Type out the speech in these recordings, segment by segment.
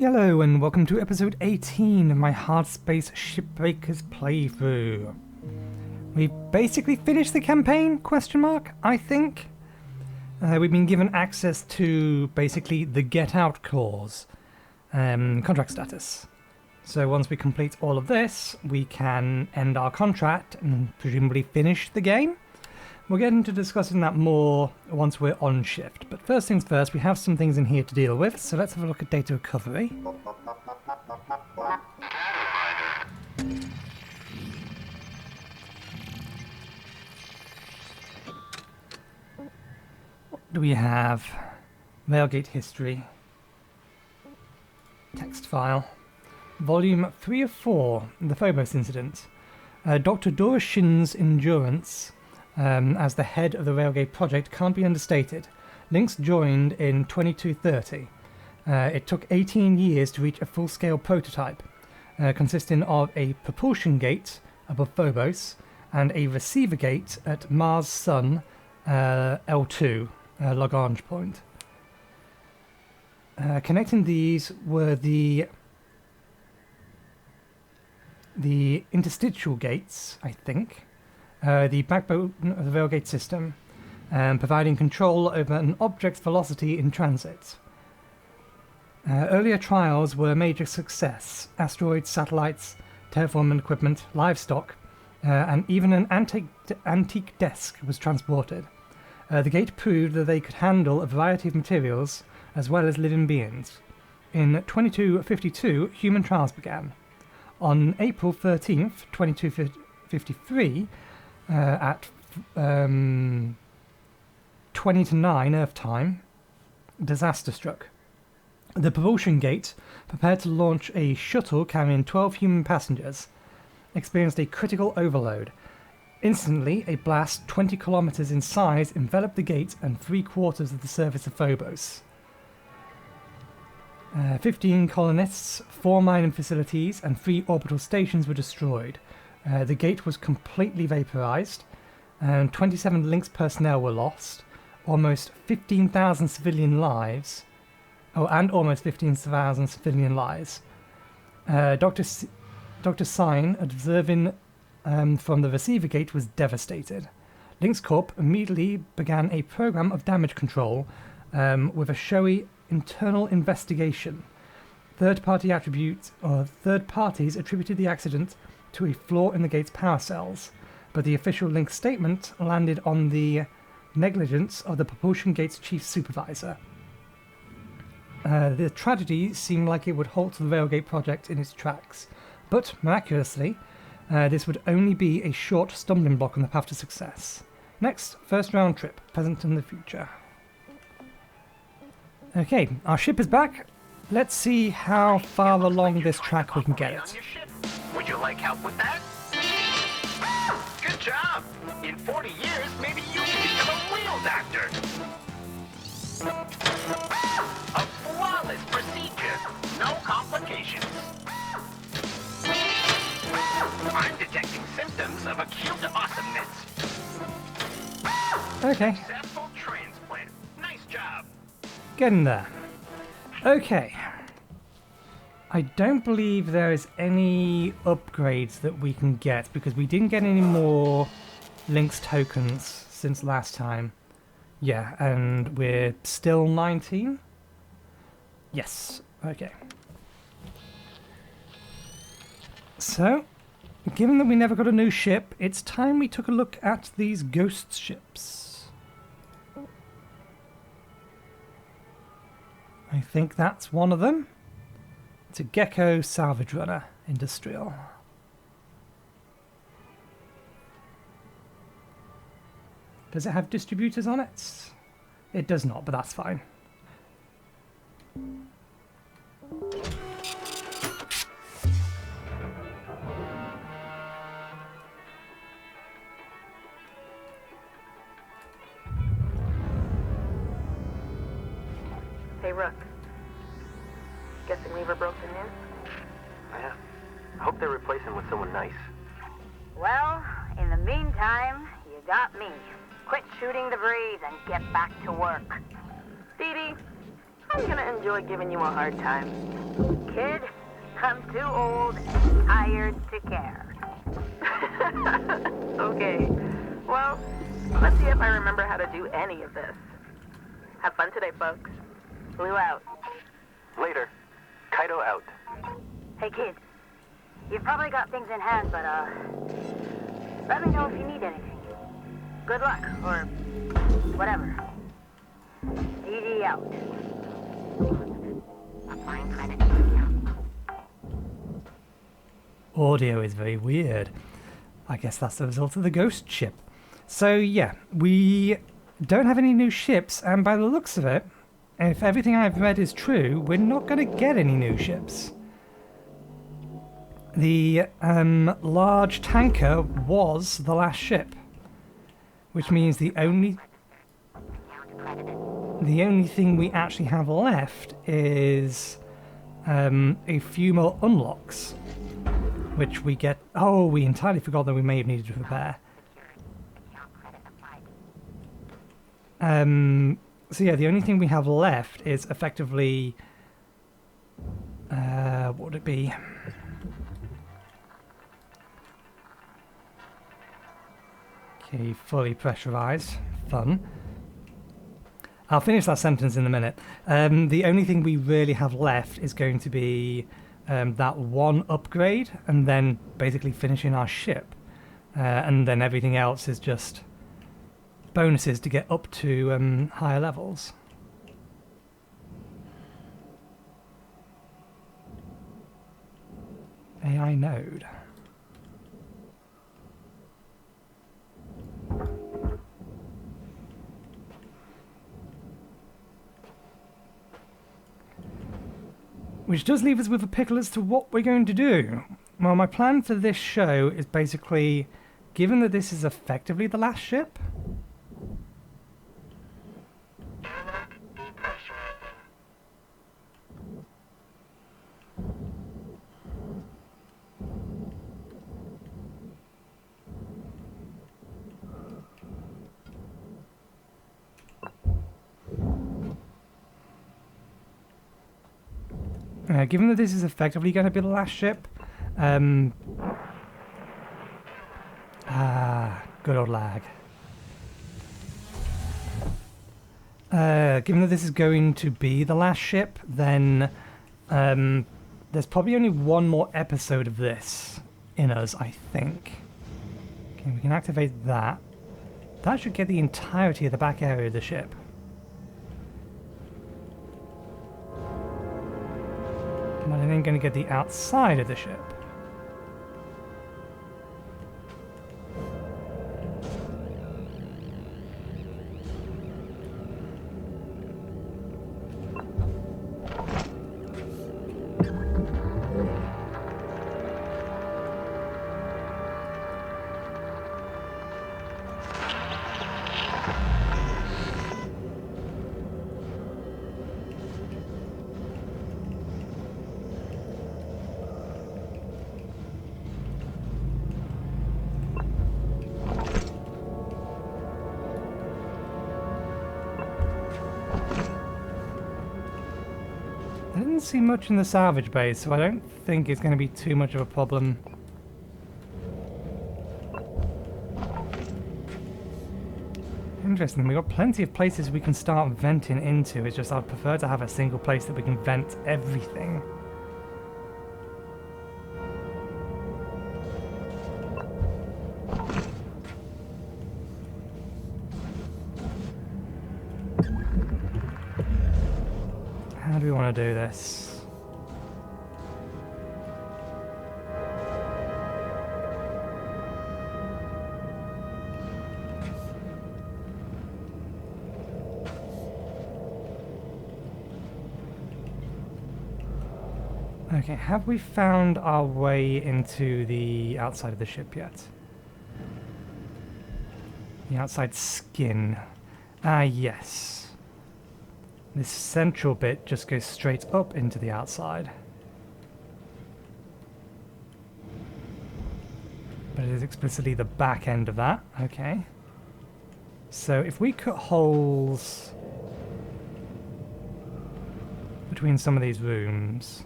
Hello and welcome to episode 18 of my Hardspace Shipbreakers playthrough. We've basically finished the campaign, I think. We've been given access to basically the get out clause, contract status. So once we complete all of this, we can end our contract and presumably finish the game. We'll get into discussing that more once we're on shift. But first things first, we have some things in here to deal with, so let's have a look at data recovery. What do we have? Railgate history. Text file. Volume 3 of 4, the Phobos incident. Dr. Doroshin's endurance as the head of the Railgate project can't be understated. Lynx joined in 2230. It took 18 years to reach a full-scale prototype, consisting of a propulsion gate above Phobos and a receiver gate at Mars Sun L2, Lagrange point. Connecting these were the interstitial gates, I think, the backbone of the railgate system, providing control over an object's velocity in transit. Earlier trials were a major success. Asteroids, satellites, terraforming equipment, livestock, and even an antique desk was transported. The gate proved that they could handle a variety of materials as well as living beings. In 2252, human trials began. On April 13th, 2253, at 20 to 9 Earth time, disaster struck. The propulsion gate, prepared to launch a shuttle carrying 12 human passengers, experienced a critical overload. Instantly, a blast 20 kilometers in size enveloped the gate and 3/4 of the surface of Phobos. 15 colonists, 4 mining facilities, and 3 orbital stations were destroyed. The gate was completely vaporized, and 27 Lynx personnel were lost. Almost 15,000 civilian lives. Dr. Sign, observing from the receiver gate, was devastated. Lynx Corp immediately began a program of damage control with a showy internal investigation. Third parties attributed the accident to a flaw in the gate's power cells, but the official Lynx statement landed on the negligence of the propulsion gate's chief supervisor. The tragedy seemed like it would halt the Railgate project in its tracks, but miraculously, this would only be a short stumbling block on the path to success. Next, first round trip, present and the future. Okay, our ship is back. Let's see how far along this track we can get it. Would you like help with that? Good job! In 40 years, maybe you can become a wheel doctor! A flawless procedure! No complications! I'm detecting symptoms of acute awesomeness! Okay. Successful transplant. Nice job! Getting there. Okay. I don't believe there is any upgrades that we can get because we didn't get any more Lynx tokens since last time. Yeah, and we're still 19? Yes, okay. So, given that we never got a new ship, it's time we took a look at these ghost ships. I think that's one of them. It's a Gecko Salvage Runner Industrial. Does it have distributors on it? It does not, but that's fine. Hey, Rook. Guessing lever broke the news? Yeah. I hope they replace him with someone nice. Well, in the meantime, you got me. Quit shooting the breeze and get back to work. Dee Dee, I'm gonna enjoy giving you a hard time. Kid, I'm too old and tired to care. Okay. Well, let's see if I remember how to do any of this. Have fun today, folks. Blue out. Later. Kaido out. Hey, kid. You've probably got things in hand, but, let me know if you need anything. Good luck, or whatever. DD out. Audio is very weird. I guess that's the result of the ghost ship. So yeah, we don't have any new ships, and by the looks of it, if everything I've read is true, we're not going to get any new ships. The large tanker was the last ship, which means the only thing we actually have left is a few more unlocks, which we get. Oh, we entirely forgot that we may have needed to repair. So yeah, the only thing we have left is effectively, what would it be? Okay, fully pressurized. Fun. I'll finish that sentence in a minute. The only thing we really have left is going to be that one upgrade, and then basically finishing our ship. And then everything else is just bonuses to get up to higher levels. AI node. Which does leave us with a pickle as to what we're going to do. Well, my plan for this show is basically, given that this is effectively the last ship, given that this is effectively going to be the last ship, good old lag. Given that this is going to be the last ship, then there's probably only one more episode of this in us, I think. Okay, we can activate that. That should get the entirety of the back area of the ship. But I ain't going to get the outside of the ship. I didn't see much in the salvage bay, so I don't think it's going to be too much of a problem. Interesting, we've got plenty of places we can start venting into. It's just I'd prefer to have a single place that we can vent everything. How do we want to do this? Okay, have we found our way into the outside of the ship yet? The outside skin. Ah, yes. This central bit just goes straight up into the outside. But it is explicitly the back end of that. Okay. So if we cut holes between some of these rooms.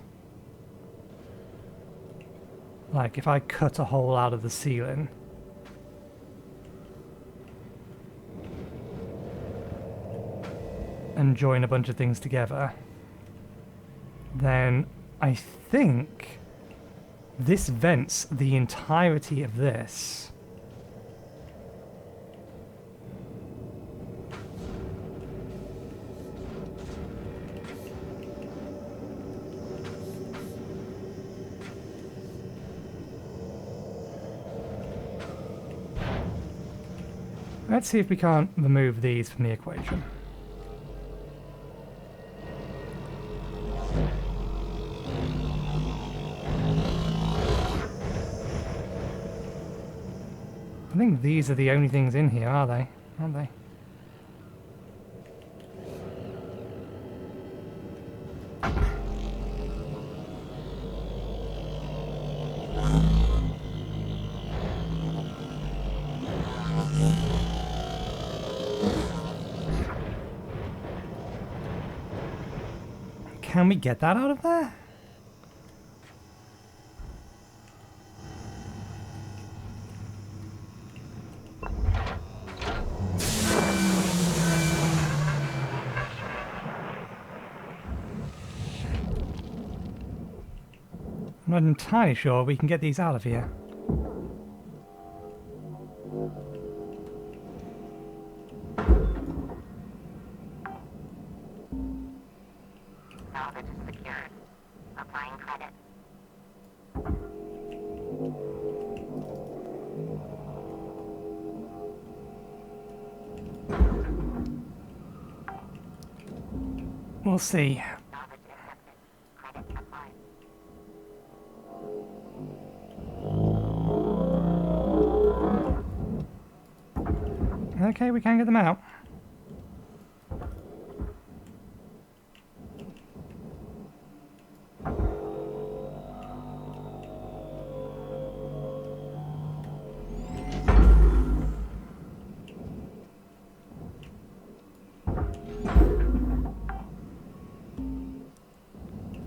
Like if I cut a hole out of the ceiling. And join a bunch of things together. Then I think this vents the entirety of this. Let's see if we can't remove these from the equation. I think these are the only things in here, are they? Aren't they? Can we get that out of there? I'm not entirely sure we can get these out of here. Salvage secured. Applying credit. We'll see. Salvage accepted. Credit applied. Okay, we can get them out.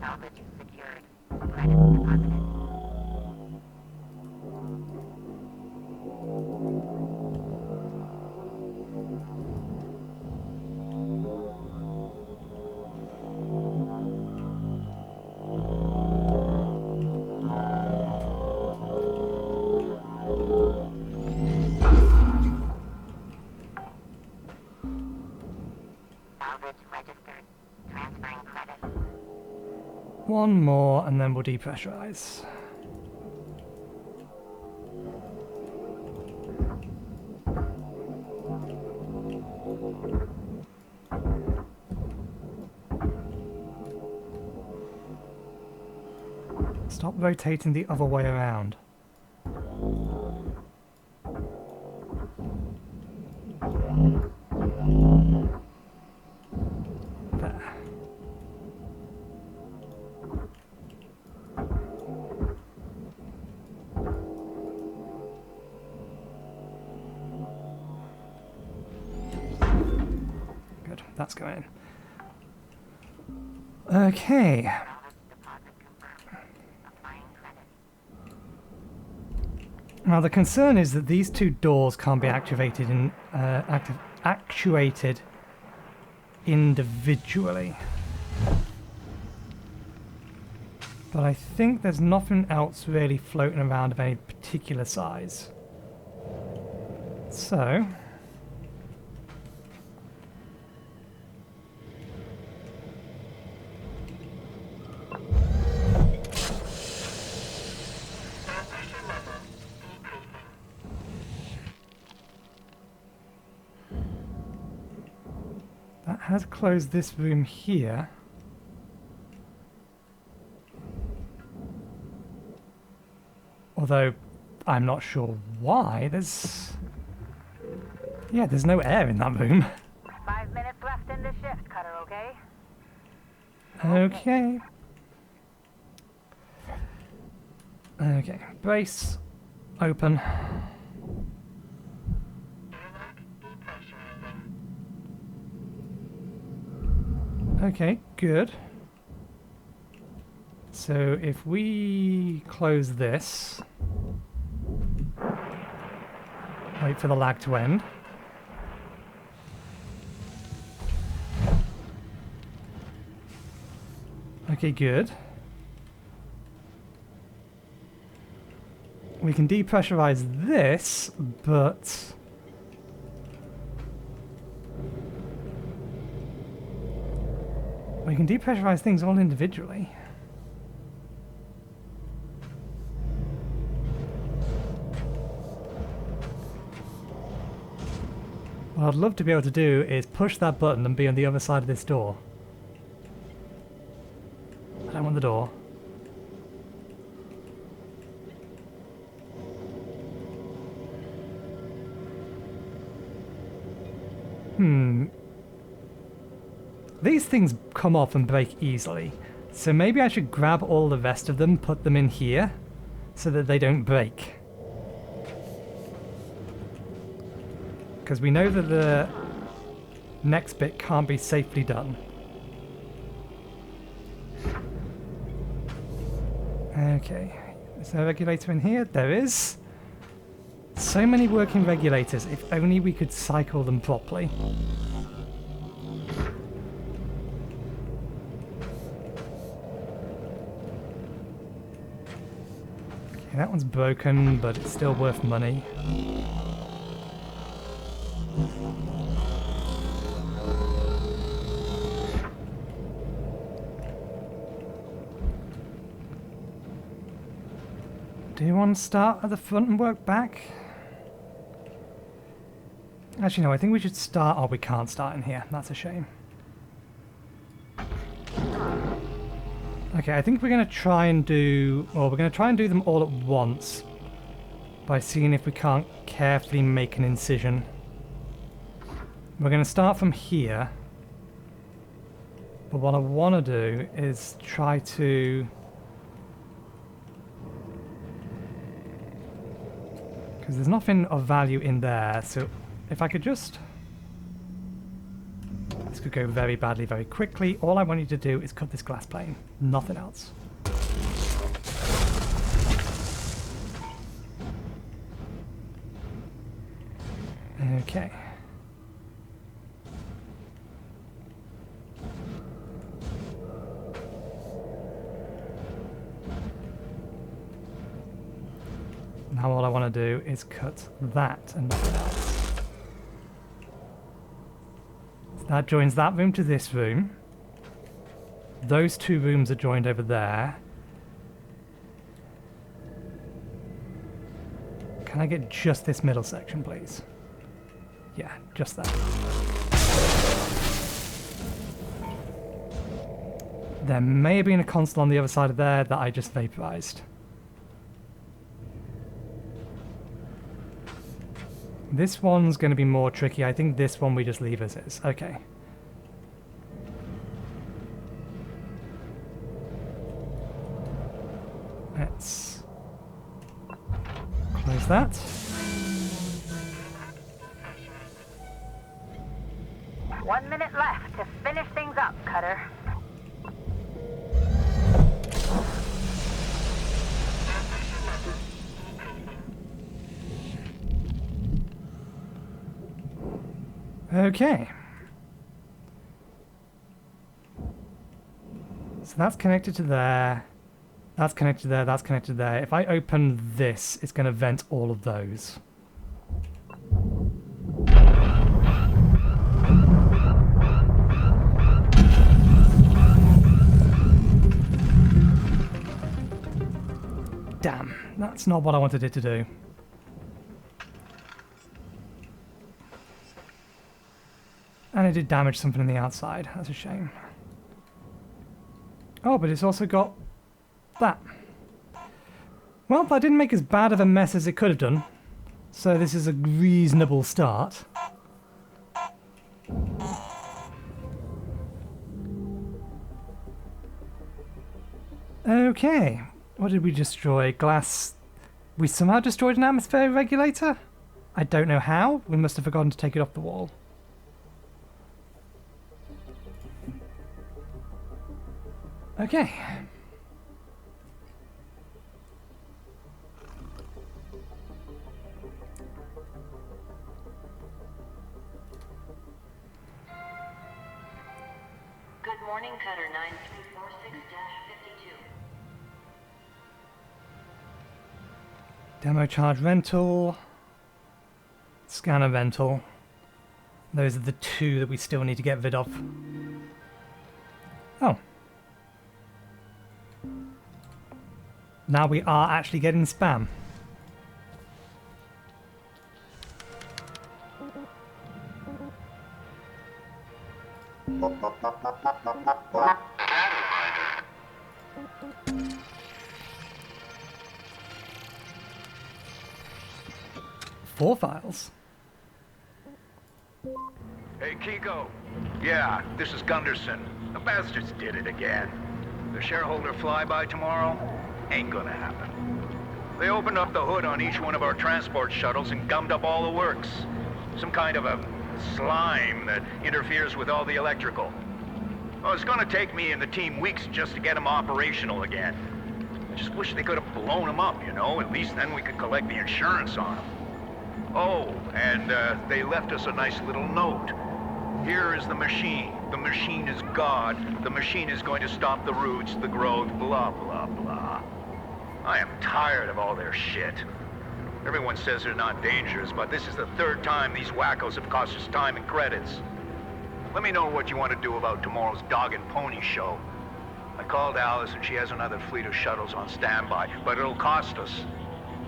Salvage secured. Credit deposited. Salvage registered. Transferring credit. One more and then we'll depressurize. Stop rotating the other way around. There. Good, that's going in. Okay. Deposit confirmed. Applying credit. Now the concern is that these two doors can't be activated actuated individually. But I think there's nothing else really floating around of any particular size. So that has closed this room here. Although I'm not sure why. There's no air in that room. 5 minutes left in the shift, Cutter, okay? Okay. Okay. Brace. Open. Okay, good. So if we close this, wait for the lag to end. Okay, good. We can depressurize this, but we can depressurize things all individually. What I'd love to be able to do is push that button and be on the other side of this door. I don't want the door. These things come off and break easily, so maybe I should grab all the rest of them, put them in here, so that they don't break. Because we know that the next bit can't be safely done. Okay, is there a regulator in here? There is. So many working regulators, if only we could cycle them properly. Okay, that one's broken, but it's still worth money. Do you want to start at the front and work back? Actually, no, I think we should start... Oh, we can't start in here. That's a shame. Okay, I think we're going to try and do... Well, we're going to try and do them all at once by seeing if we can't carefully make an incision. We're going to start from here. But what I want to do is try to... Because there's nothing of value in there, so if I could just... This could go very badly very quickly. All I want you to do is cut this glass pane. Nothing else. Okay. Now all I want to do is cut that and nothing else. So that joins that room to this room. Those two rooms are joined over there. Can I get just this middle section, please? Yeah, just that. There may have been a console on the other side of there that I just vaporized. This one's going to be more tricky. I think this one we just leave as is. Okay. Let's close that. One minute left to finish things up, Cutter. Okay. So that's connected to there. That's connected to there. That's connected to there. If I open this, it's going to vent all of those. Damn, that's not what I wanted it to do. And it did damage something on the outside. That's a shame. Oh, but it's also got that. Well, that didn't make as bad of a mess as it could have done. So this is a reasonable start. Okay. What did we destroy? Glass. We somehow destroyed an atmosphere regulator? I don't know how. We must have forgotten to take it off the wall. Okay. Demo charge rental. Scanner rental. Those are the two that we still need to get rid of. Oh. Now we are actually getting spam. Four files. Hey, Kiko. Yeah, this is Gunderson. The bastards did it again. The shareholder flyby tomorrow ain't gonna happen. They opened up the hood on each one of our transport shuttles and gummed up all the works. Some kind of a slime that interferes with all the electrical. Oh, it's gonna take me and the team weeks just to get them operational again. I just wish they could have blown them up, you know? At least then we could collect the insurance on them. Oh, and they left us a nice little note. Here is the machine. The machine is God. The machine is going to stop the roots, the growth, blah, blah, blah. I am tired of all their shit. Everyone says they're not dangerous, but this is the third time these wackos have cost us time and credits. Let me know what you want to do about tomorrow's dog and pony show. I called Alice and she has another fleet of shuttles on standby, but it'll cost us.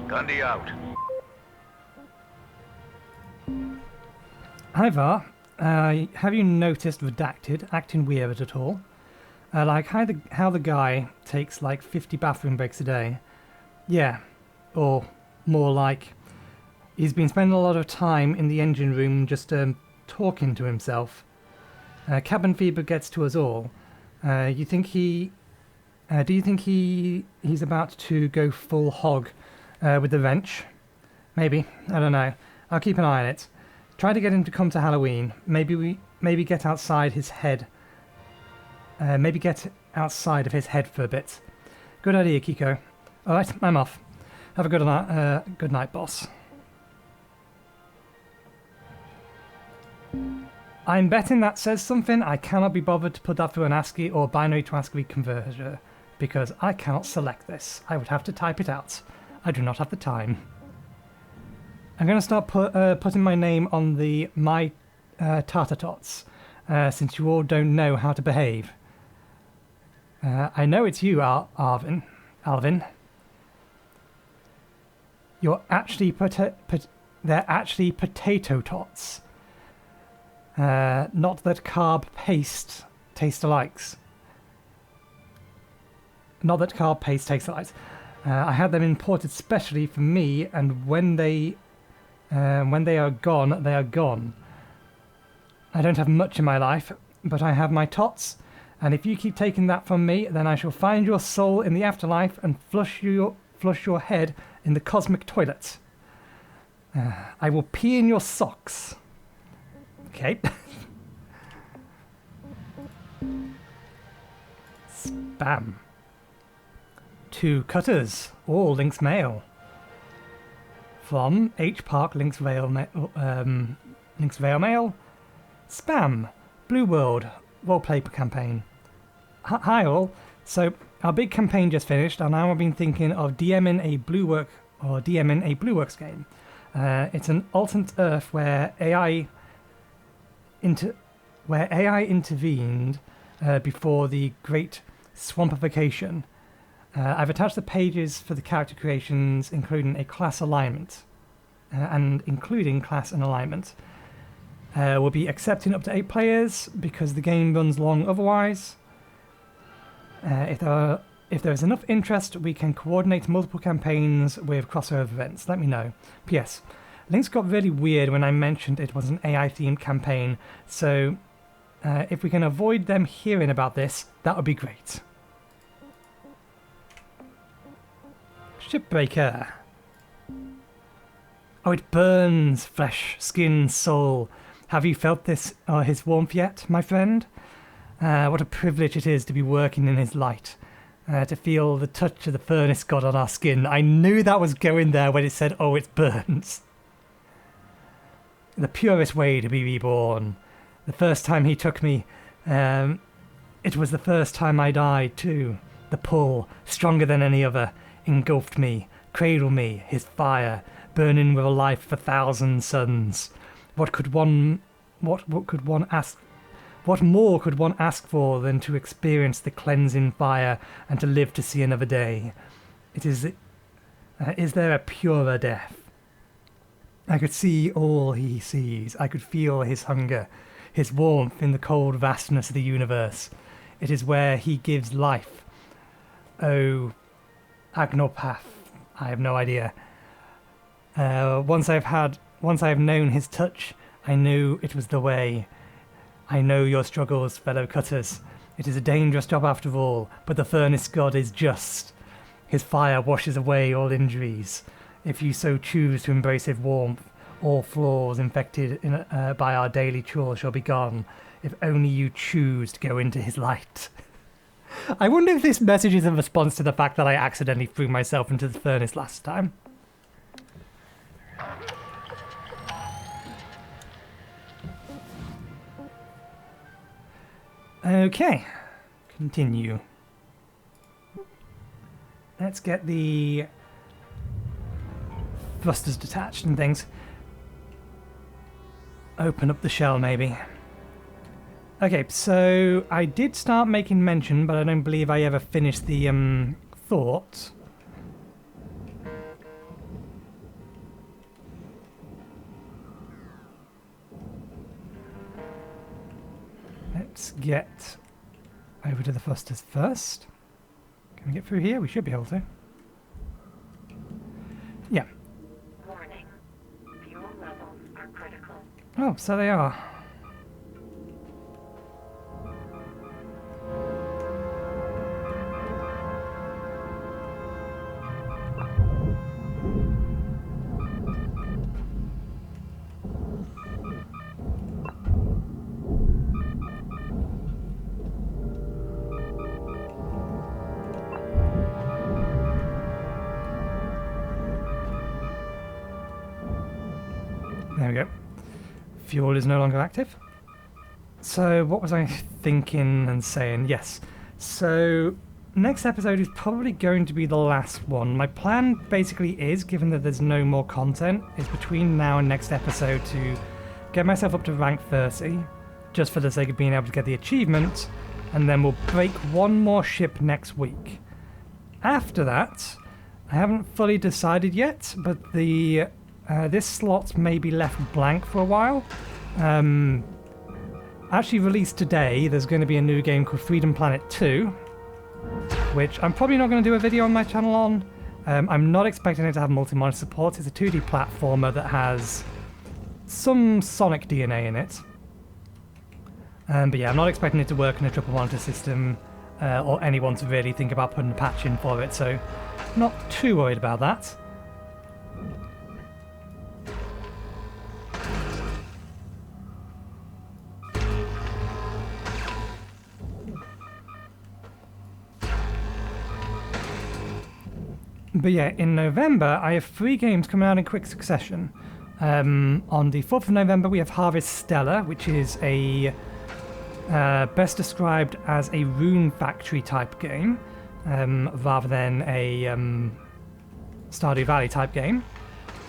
Gundy out. Hi Var, have you noticed Redacted acting weird at all? Like how the guy takes like 50 bathroom breaks a day. Yeah, or more like he's been spending a lot of time in the engine room just talking to himself. Cabin fever gets to us all. Do you think he's about to go full hog with the wrench? Maybe, I don't know. I'll keep an eye on it. Try to get him to come to Halloween. Maybe get outside his head. Maybe get outside of his head for a bit. Good idea, Kiko. All right, I'm off. Have a good night, boss. I'm betting that says something. I cannot be bothered to put that through an ASCII or binary to ASCII converter because I cannot select this. I would have to type it out. I do not have the time. I'm going to start putting my name on the My Tartar Tots, since you all don't know how to behave. I know it's you, Alvin. You're actually they're actually potato tots. Not that carb paste taste alikes. Not that carb paste tastes alike. I had them imported specially for me, and when they are gone, they are gone. I don't have much in my life, but I have my tots, and if you keep taking that from me, then I shall find your soul in the afterlife and flush your head in the cosmic toilet. I will pee in your socks. Okay. Spam. 2 cutters, all links mail. From H Park Links Vale Mail. Spam. Blue World roleplay campaign. Hi all. So our big campaign just finished, and now I've been thinking of DMing a Blueworks game. It's an alternate Earth where AI intervened before the Great Swampification. I've attached the pages for the character creations, including a class alignment, including class and alignment. We'll be accepting up to 8 players because the game runs long otherwise. If there is enough interest, we can coordinate multiple campaigns with crossover events. Let me know. P.S. Links got really weird when I mentioned it was an AI-themed campaign, so if we can avoid them hearing about this, that would be great. Shipbreaker. Oh, it burns, flesh, skin, soul. Have you felt his warmth yet, my friend? What a privilege it is to be working in his light. To feel the touch of the furnace god on our skin. I knew that was going there when it said, oh, it burns. The purest way to be reborn. The first time he took me, It was the first time I died, too. The pull, stronger than any other, engulfed me, cradled me, his fire, burning with a life for 1,000 suns. What more could one ask for than to experience the cleansing fire and to live to see another day? Is there a purer death? I could see all he sees. I could feel his hunger, his warmth in the cold vastness of the universe. It is where he gives life. Oh, Agnopath. I have no idea. Once I have known his touch, I knew it was the way. I know your struggles, fellow cutters. It is a dangerous job after all, but the furnace god is just. His fire washes away all injuries. If you so choose to embrace his warmth, all flaws infected by our daily chores shall be gone, if only you choose to go into his light. I wonder if this message is a response to the fact that I accidentally threw myself into the furnace last time. Okay, continue. Let's get the thrusters detached and things. Open up the shell, maybe. Okay, so I did start making mention, but I don't believe I ever finished the thought. Let's get over to the thrusters first. Can we get through here? We should be able to. Yeah. Warning. Fuel levels are critical. Oh, so they are. There we go. Fuel is no longer active. So what was I thinking and saying? Yes. So next episode is probably going to be the last one. My plan basically is, given that there's no more content, is between now and next episode to get myself up to rank 30, just for the sake of being able to get the achievement, and then we'll break one more ship next week. After that, I haven't fully decided yet, but the this slot may be left blank for a while. Actually released today, there's going to be a new game called Freedom Planet 2, which I'm probably not going to do a video on my channel on. I'm not expecting it to have multi-monitor support. It's a 2D platformer that has some Sonic DNA in it. But yeah, I'm not expecting it to work in a triple monitor system, or anyone to really think about putting a patch in for it, so not too worried about that. But yeah, in November, I have 3 games coming out in quick succession. On the 4th of November, we have Harvest Stellar, which is a best described as a Rune Factory type game, rather than a Stardew Valley type game,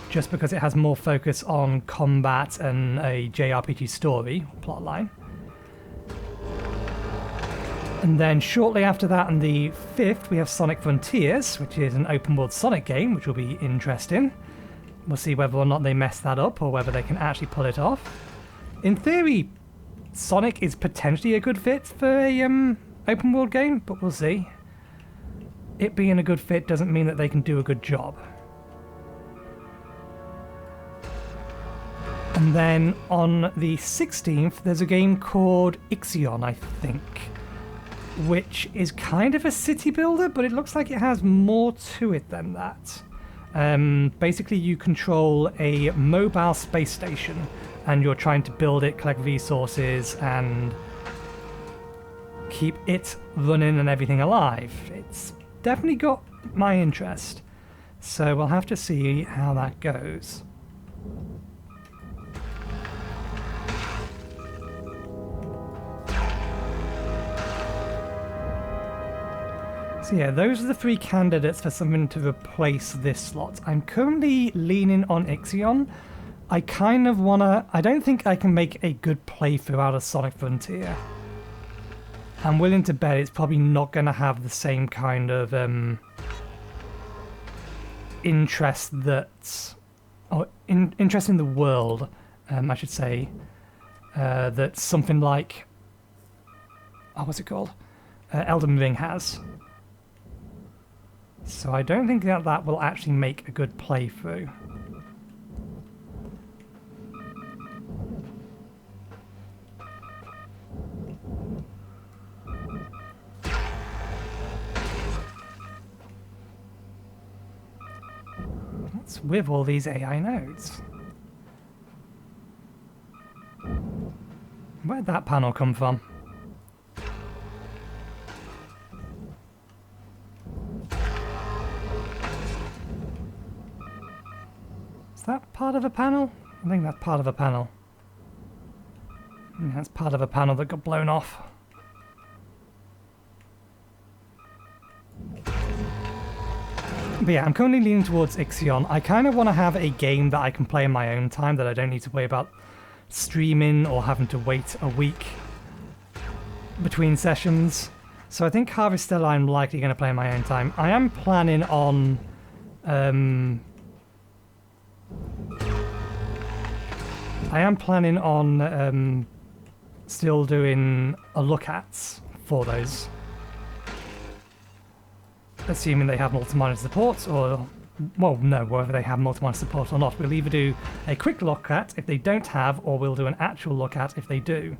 just because it has more focus on combat and a JRPG story plotline. And then shortly after that, on the 5th, we have Sonic Frontiers, which is an open-world Sonic game, which will be interesting. We'll see whether or not they mess that up, or whether they can actually pull it off. In theory, Sonic is potentially a good fit for a open-world game, but we'll see. It being a good fit doesn't mean that they can do a good job. And then on the 16th, there's a game called Ixion, I think, which is kind of a city builder, but it looks like it has more to it than that. Basically, you control a mobile space station, and you're trying to build it, collect resources, and keep it running and everything alive. It's definitely got my interest, so we'll have to see how that goes. So yeah, those are the 3 candidates for something to replace this slot. I'm currently leaning on Ixion. I kind of wanna... I don't think I can make a good playthrough out of Sonic Frontier. I'm willing to bet it's probably not going to have the same kind of interest that... or interest in the world, I should say, that something like... oh, what's it called? Elden Ring has. So I don't think that that will actually make a good playthrough. What's with all these AI nodes? Where'd that panel come from? Is that part of a panel? I think that's part of a panel. That's part of a panel that got blown off. But yeah, I'm currently leaning towards Ixion. I kind of want to have a game that I can play in my own time, that I don't need to worry about streaming or having to wait a week between sessions. So I think Harvestella I'm likely going to play in my own time. I am planning on... still doing a look-ats for those. Assuming they have multi-monitor support, or... well, no, whether they have multi-monitor support or not. We'll either do a quick look-at if they don't have, or we'll do an actual look-at if they do.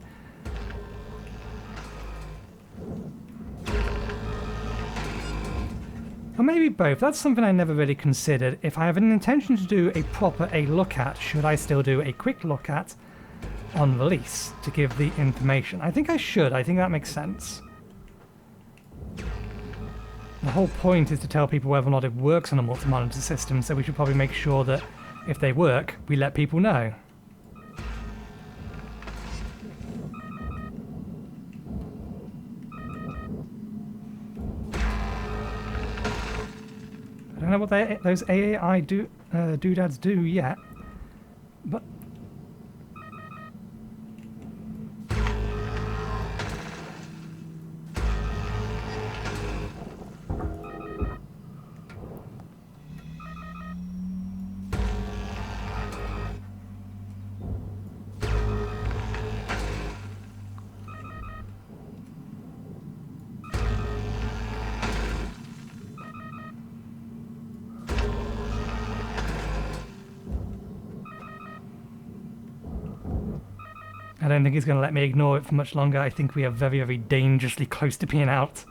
Or maybe both. That's something I never really considered. If I have an intention to do a proper look-at, should I still do a quick look-at on release to give the information? I think I should. I think that makes sense. The whole point is to tell people whether or not it works on a multi-monitor system, so we should probably make sure that if they work, we let people know. I don't know what those AI doodads do yet, but... I don't think he's going to let me ignore it for much longer. I think we are very, very dangerously close to being out.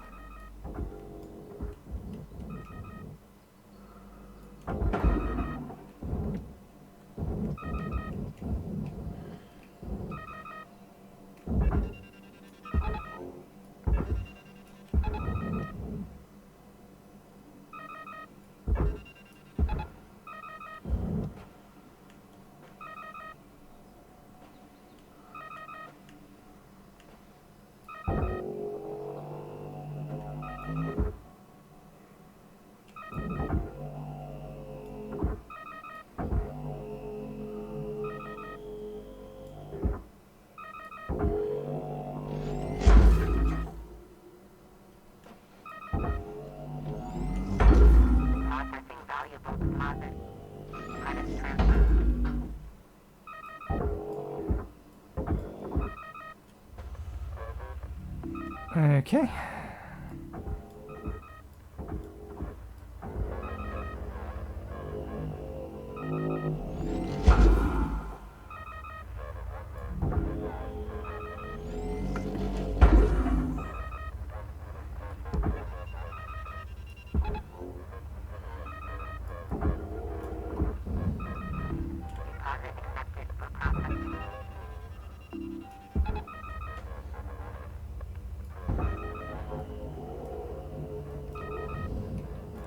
Okay.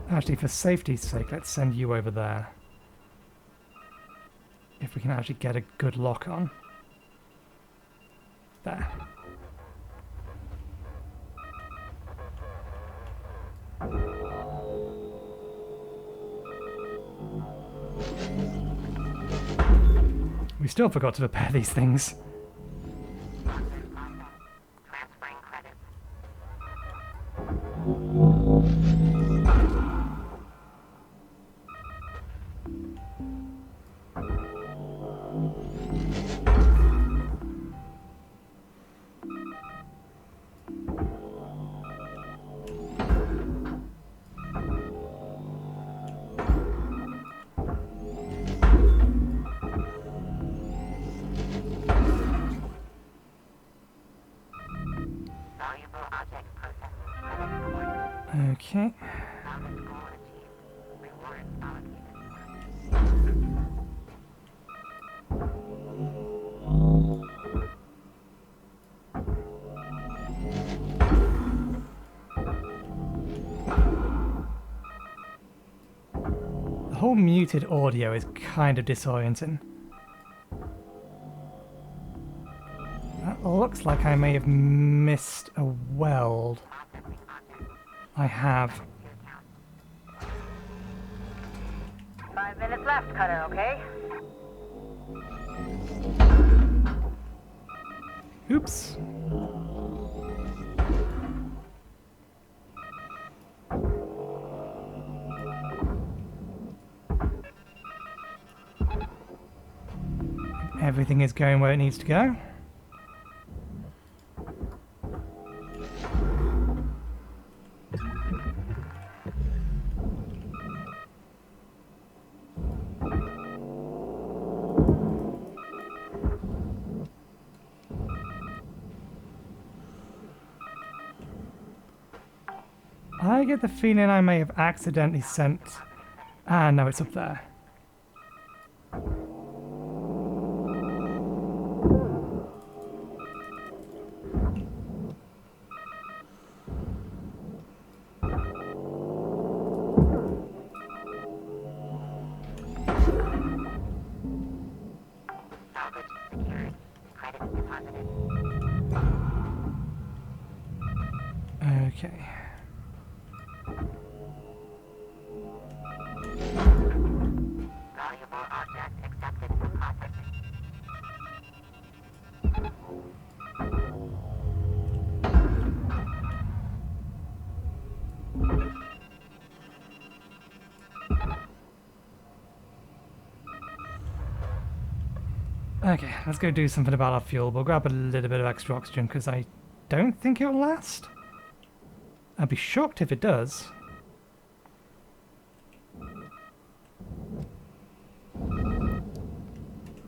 Actually, for safety's sake, let's send you over there. If we can actually get a good lock on. There. We still forgot to prepare these things. Transferring credits. Valuable object processing. Credit reward. Okay. Bounded goal achieved. Reward allocated. The whole muted audio is kind of disorienting. That looks like I may have missed a weld. Processing object. I have. 5 minutes left, Cutter, okay? Oops. Everything is going where it needs to go. I get the feeling I may have accidentally sent... Ah, no, it's up there. Salvage secured. Credits deposited. Okay. Valuable object accepted for processing. Okay, let's go do something about our fuel. We'll grab a little bit of extra oxygen because I don't think it'll last. I'd be shocked if it does.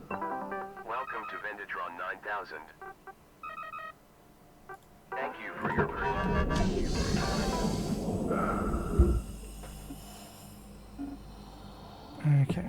Welcome to Vendatron 9000. Thank you for your purchase. Okay.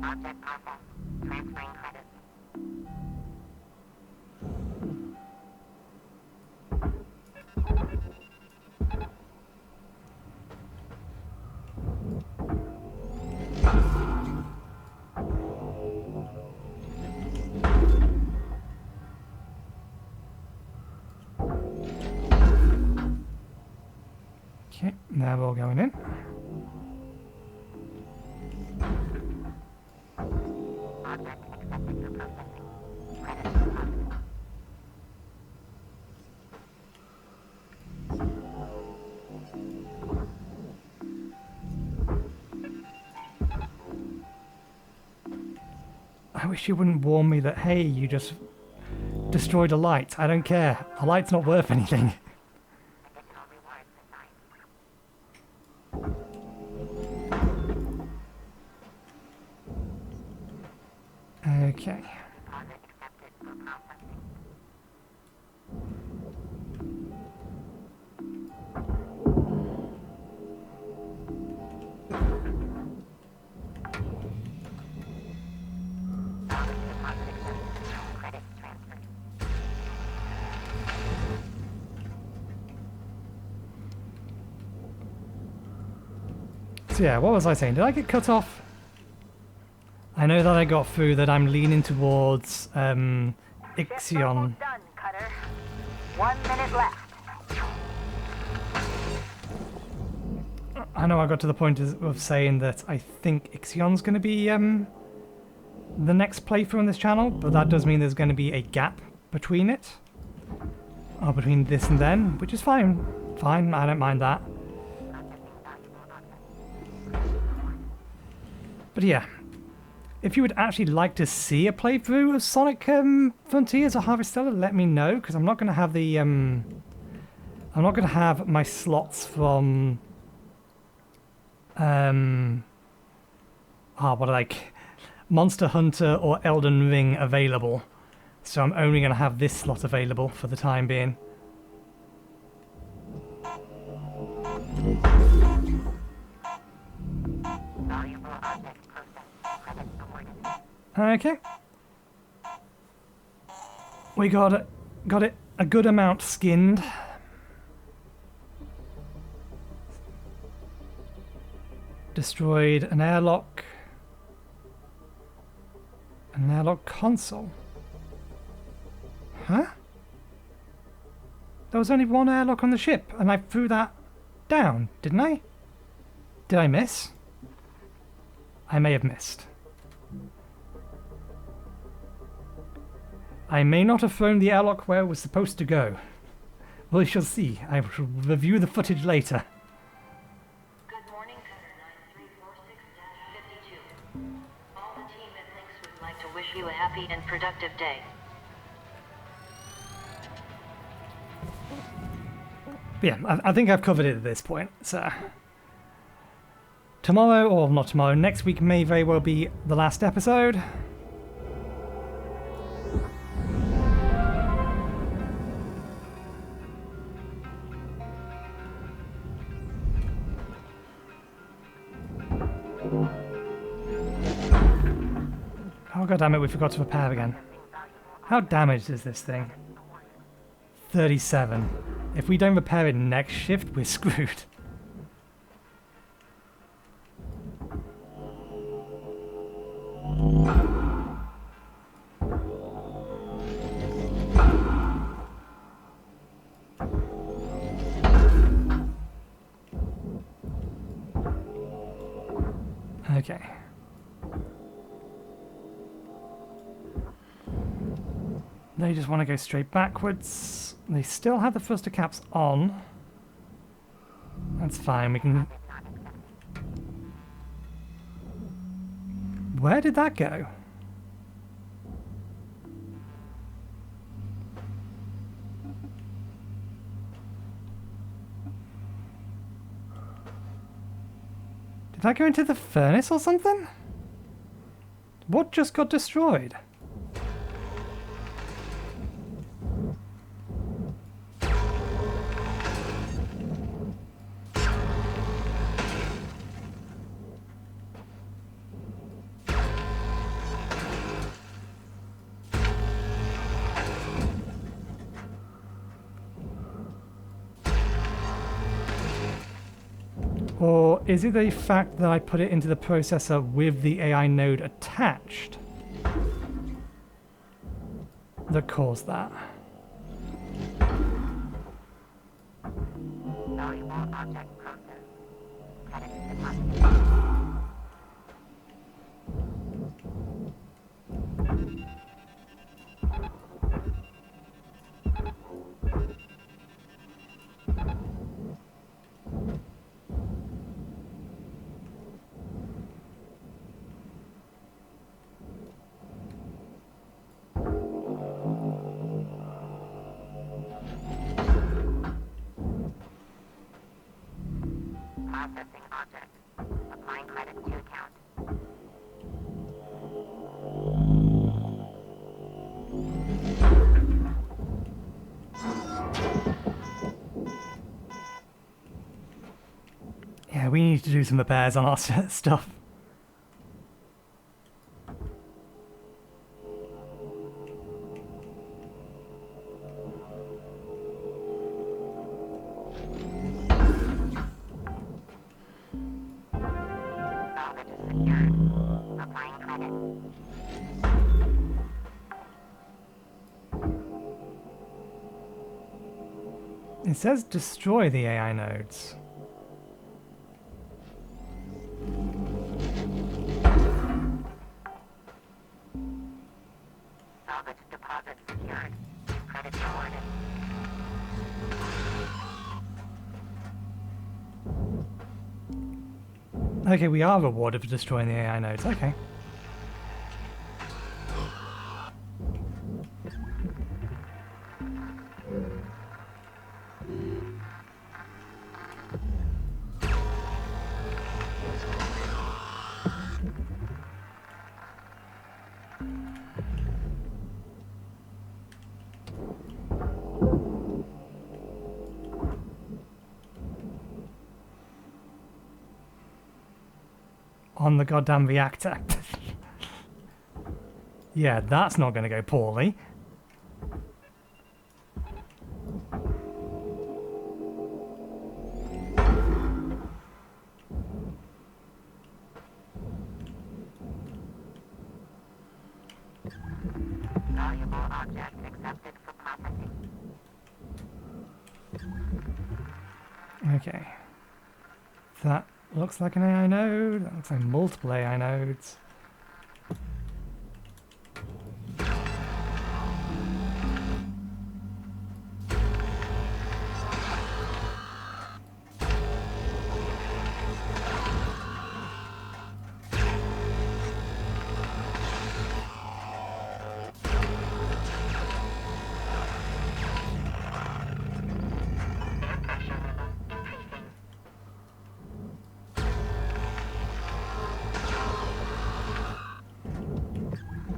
Object processed. Transferring credits. Okay, now we're all going in. Object accepted for processing. Credits deposited. I wish you wouldn't warn me that, hey, you just destroyed a light. I don't care. A light's not worth anything. Additional rewards assigned. Okay. Deposit accepted for processing. Salvage deposit accepted. Credits transferred. So yeah, what was I saying? Did I get cut off? I know that I got through that I'm leaning towards Ixion. Almost done, Cutter. 1 minute left. I know I got to the point of saying that I think Ixion's going to be the next playthrough on this channel, but that does mean there's going to be a gap between it. Or between this and then, which is fine. Fine, I don't mind that. But yeah, if you would actually like to see a playthrough of Sonic Frontiers or Harvestella, let me know, because I'm not going to have the I'm not going to have my slots from Monster Hunter or Elden Ring available, so I'm only going to have this slot available for the time being. Okay. We got it a good amount skinned. Destroyed an airlock. An airlock console. Huh? There was only one airlock on the ship, and I threw that down, didn't I? Did I miss? I may have missed. I may not have thrown the airlock where it was supposed to go. We shall see. I will review the footage later. Good morning, Cutter 9346-52. All the team at Lynx would like to wish you a happy and productive day. Yeah, I think I've covered it at this point. So tomorrow, or not tomorrow, next week may very well be the last episode. Oh god damn it, we forgot to repair again. How damaged is this thing? 37. If we don't repair it next shift, we're screwed. Okay. They just want to go straight backwards. They still have the thruster caps on. That's fine, we can... Where did that go? Did that go into the furnace or something? What just got destroyed? Or is it the fact that I put it into the processor with the AI node attached that caused that? Valuable object processed. Credit deposited. Processing object. Applying credit to account. Yeah, we need to do some repairs on our stuff. Applying credit. It says destroy the AI nodes. Salvage deposit secured. Credit awarded. Okay, we are rewarded for destroying the AI nodes. Okay. On the goddamn reactor. Yeah, that's not going to go poorly. Valuable object accepted for processing. Okay. That looks like an AI node. That looks like multiple AI nodes.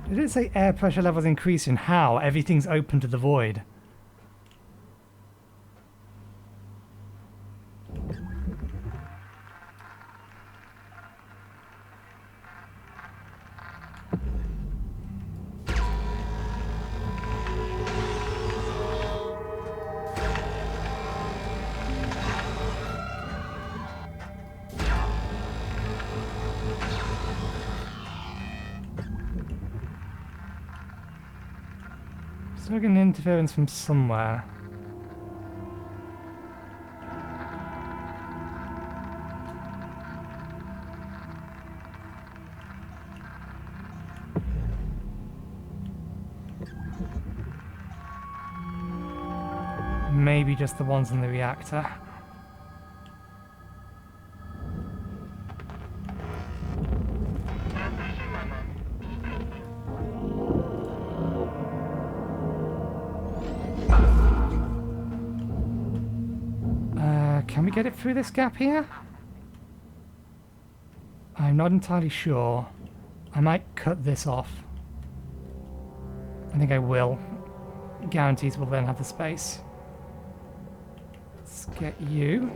Did it say air pressure levels increasing? How? Everything's open to the void. Still getting interference from somewhere. Maybe just the ones in the reactor. Can we get it through this gap here? I'm not entirely sure. I might cut this off. I think I will. Guarantees we'll then have the space. Let's get you.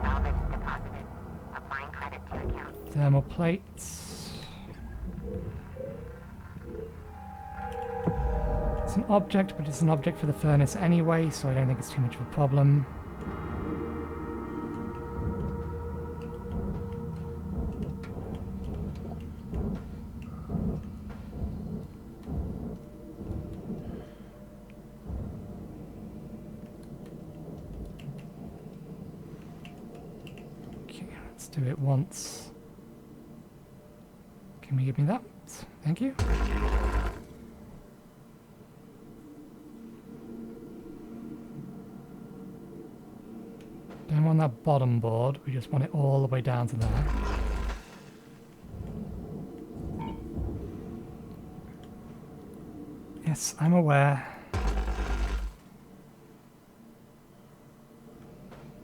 Salvage deposited. Applying credit to account. Thermal plates. It's an object, but it's an object for the furnace anyway, so I don't think it's too much of a problem. Okay, let's do it once. Can you give me that? Thank you. Don't want that bottom board, we just want it all the way down to there. Yes, I'm aware.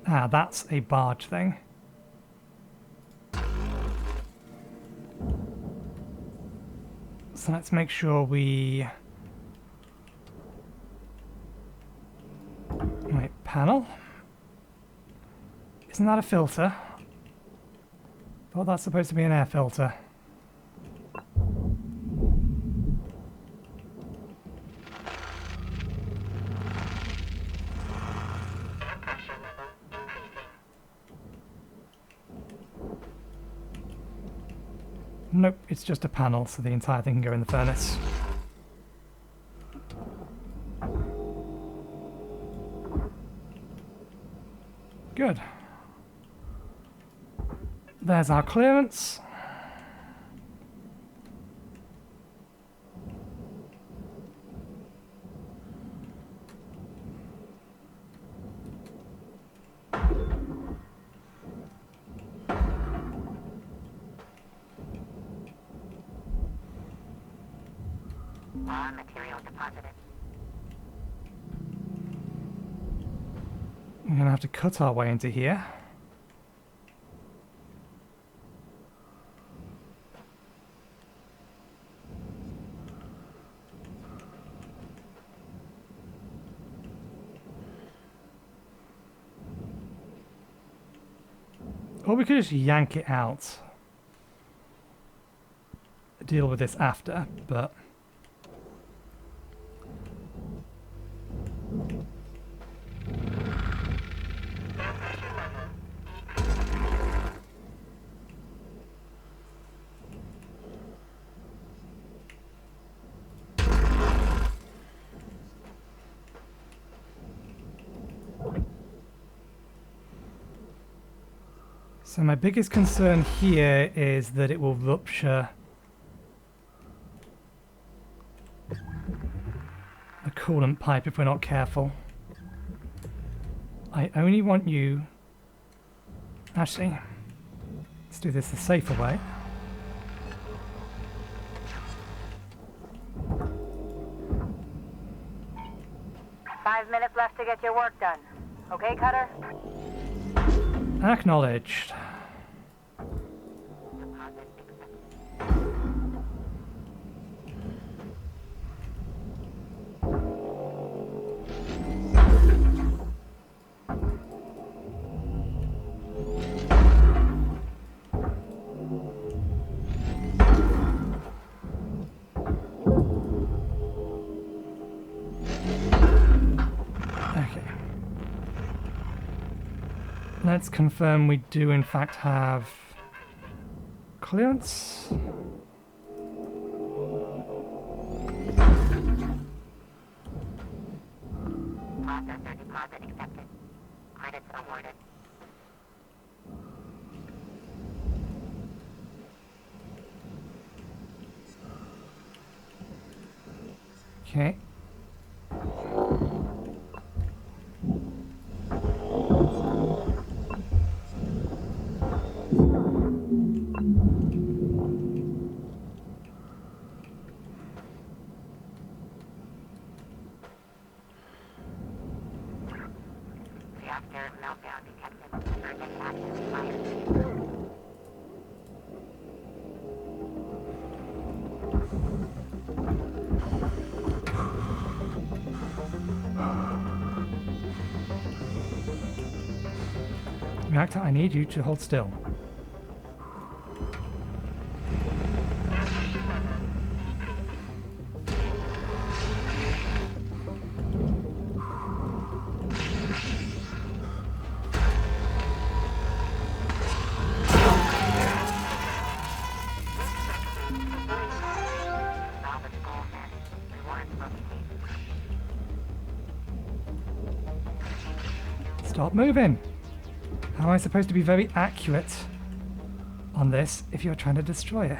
Ah, that's a barge thing. So let's make sure we... Wait, panel? Isn't that a filter? Thought that's supposed to be an air filter. Nope, it's just a panel, so the entire thing can go in the furnace. Good. There's our clearance. Raw material deposited. We're going to have to cut our way into here. Or we could just yank it out. Deal with this after, but... So my biggest concern here is that it will rupture the coolant pipe if we're not careful. I only want you... Actually, let's do this the safer way. Five minutes left to get your work done. Okay, Cutter? Acknowledged. Let's confirm we do in fact have clearance. Processor deposit accepted. Credits awarded. Okay. Reactor meltdown detected. Urgent action required. Reactor, I need you to hold still. Stop moving! How am I supposed to be very accurate on this if you're trying to destroy it?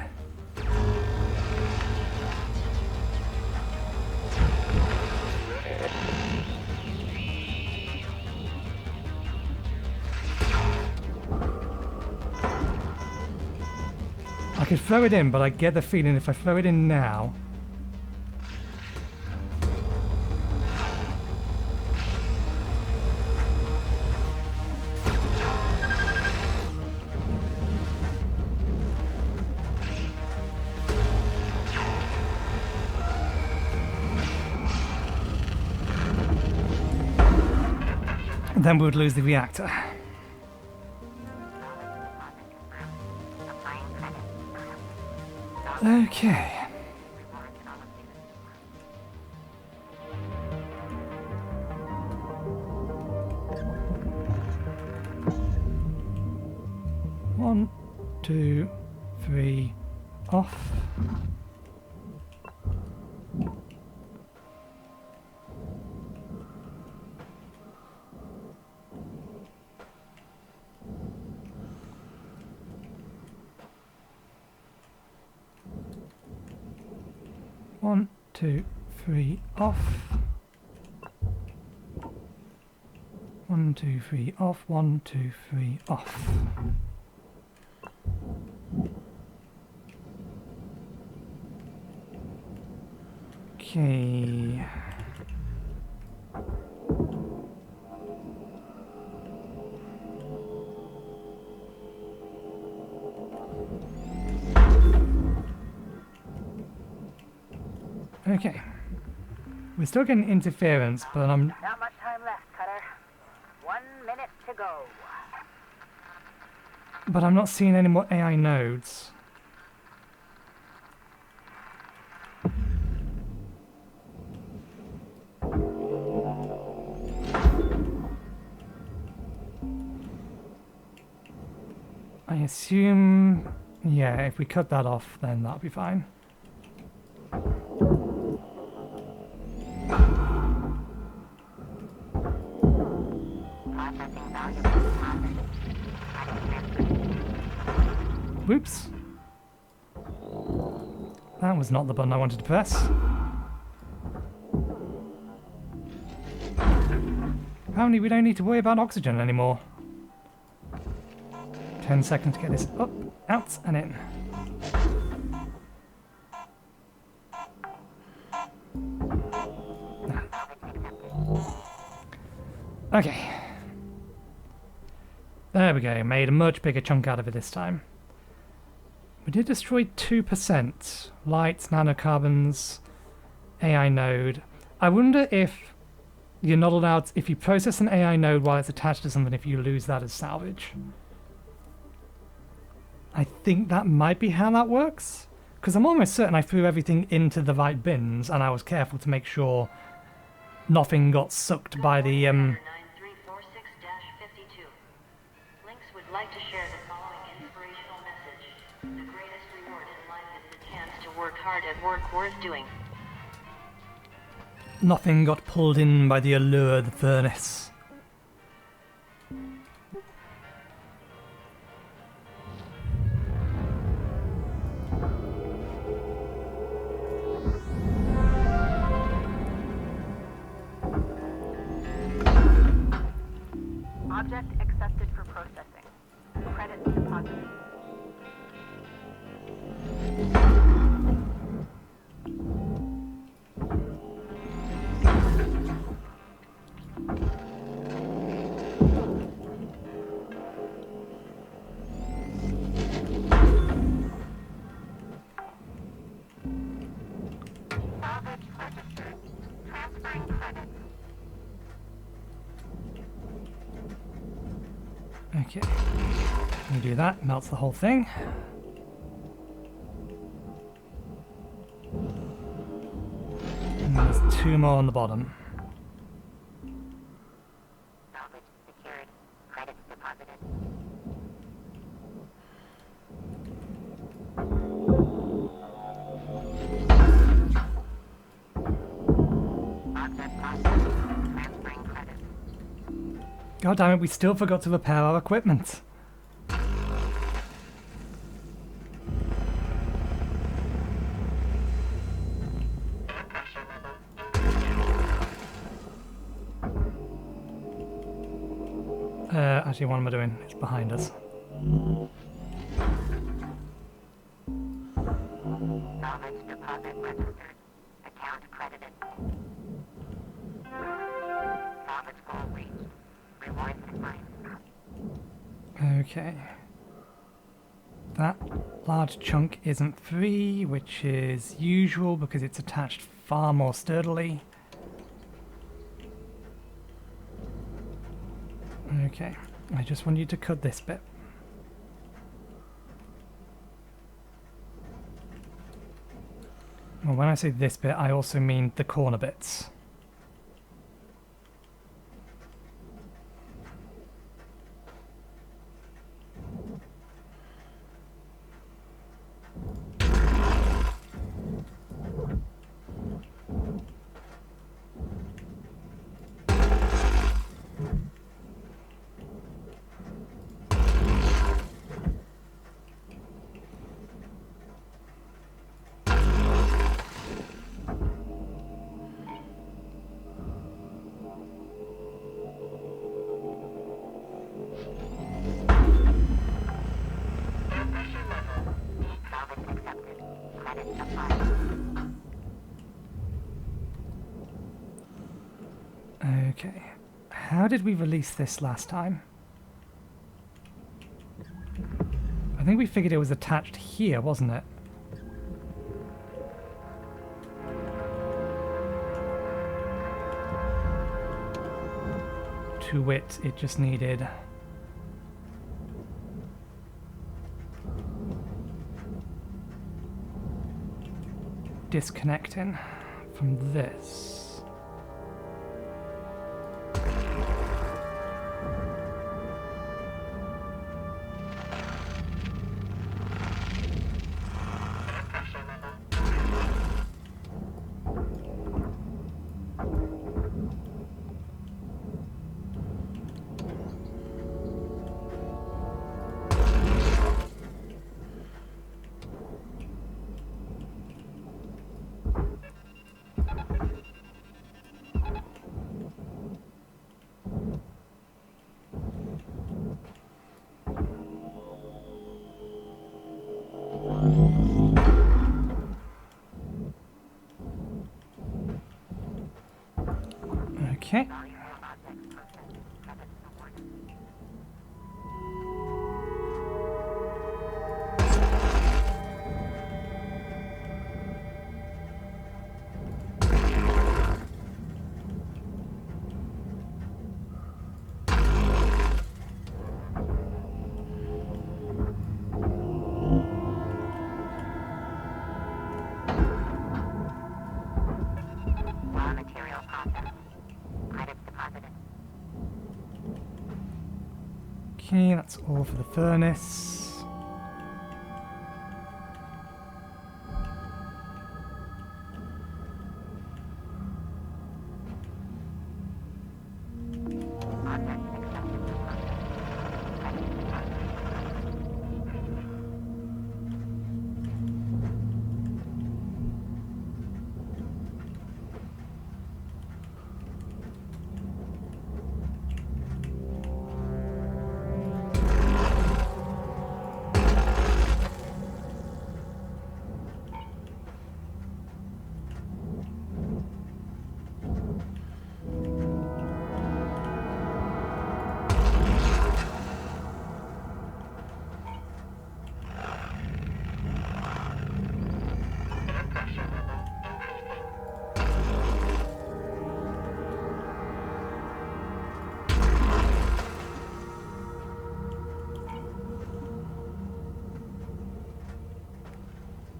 I could throw it in, but I get the feeling if I throw it in now... then we would lose the reactor. Okay. One, two, three, off. One, two, three, off. 1, 2, 3, off. 1, 2, 3, off. Okay. Okay. We're still getting interference, but I'm... Not much time left, Cutter. 1 minute to go. But I'm not seeing any more AI nodes. I assume... yeah, if we cut that off, then that'll be fine. Whoops. That was not the button I wanted to press. Apparently we don't need to worry about oxygen anymore. 10 seconds to get this up, out, and in. Okay. There we go, made a much bigger chunk out of it this time. We did destroy 2%. Lights, nanocarbons, AI node. I wonder if you're not allowed, if you process an AI node while it's attached to something, if you lose that as salvage. I think that might be how that works. Because I'm almost certain I threw everything into the right bins and I was careful to make sure nothing got sucked by the 9346-52. Lynx would like to share the following inspirational message. The greatest reward in life is the chance to work hard at work worth doing. Nothing got pulled in by the allure of the furnace. Object accepted for processing. Credits deposited. Salvage registered. Transferring credits. Okay. We do that, melts the whole thing. And there's 2 more on the bottom. Salvage secured. Credits deposited. Object processed. Transferring credits. God damn it, we still forgot to repair our equipment. Actually, what am I doing? It's behind us. Salvage deposit registered. Account credited. Salvage goal reached. Rewards declined. Okay. That large chunk isn't free, which is usual because it's attached far more sturdily. Okay, I just want you to cut this bit. Well, when I say this bit, I also mean the corner bits. Okay. How did we release this last time? I think we figured it was attached here, wasn't it? To wit, it just needed disconnecting from this. Okay. Raw material processed. Items deposited. Okay, that's all for the furnace. Object accepted.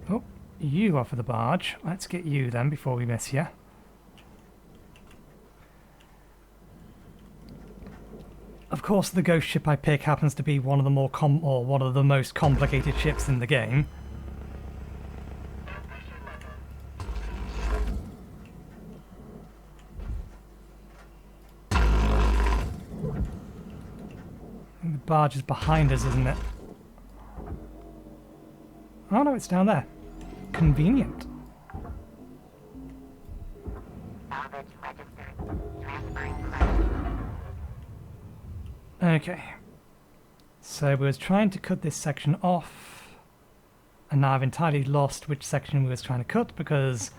Oh, you are for the barge. Let's get you then before we miss you. Of course, the ghost ship I pick happens to be one of the one of the most complicated ships in the game. And the barge is behind us, isn't it? Oh no, it's down there. Convenient. Salvage registered. Transferring credit. Okay. So we was trying to cut this section off, and now I've entirely lost which section we was trying to cut because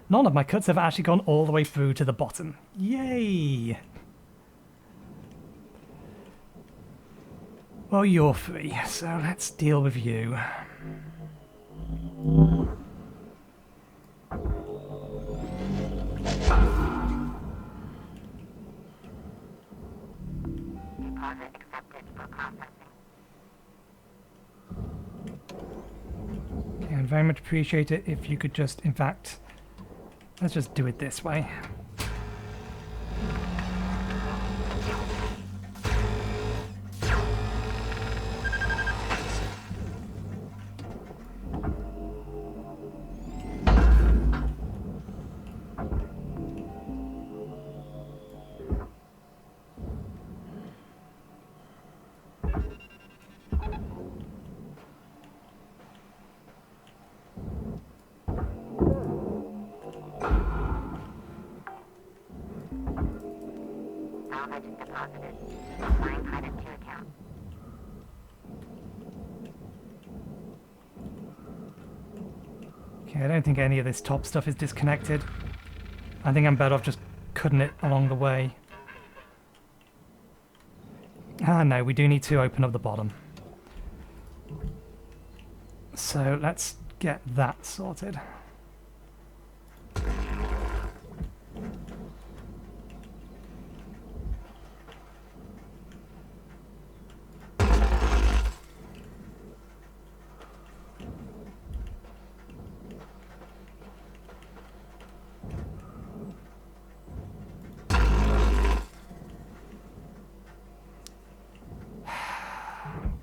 none of my cuts have actually gone all the way through to the bottom. Yay! Well, you're free, so let's deal with you. Deposit accepted for processing. Okay, I'd very much appreciate it if you could just, in fact, let's just do it this way. Salvage deposited. Applying credit to account. Okay, I don't think any of this top stuff is disconnected. I think I'm better off just cutting it along the way. Ah, no, we do need to open up the bottom. So let's get that sorted.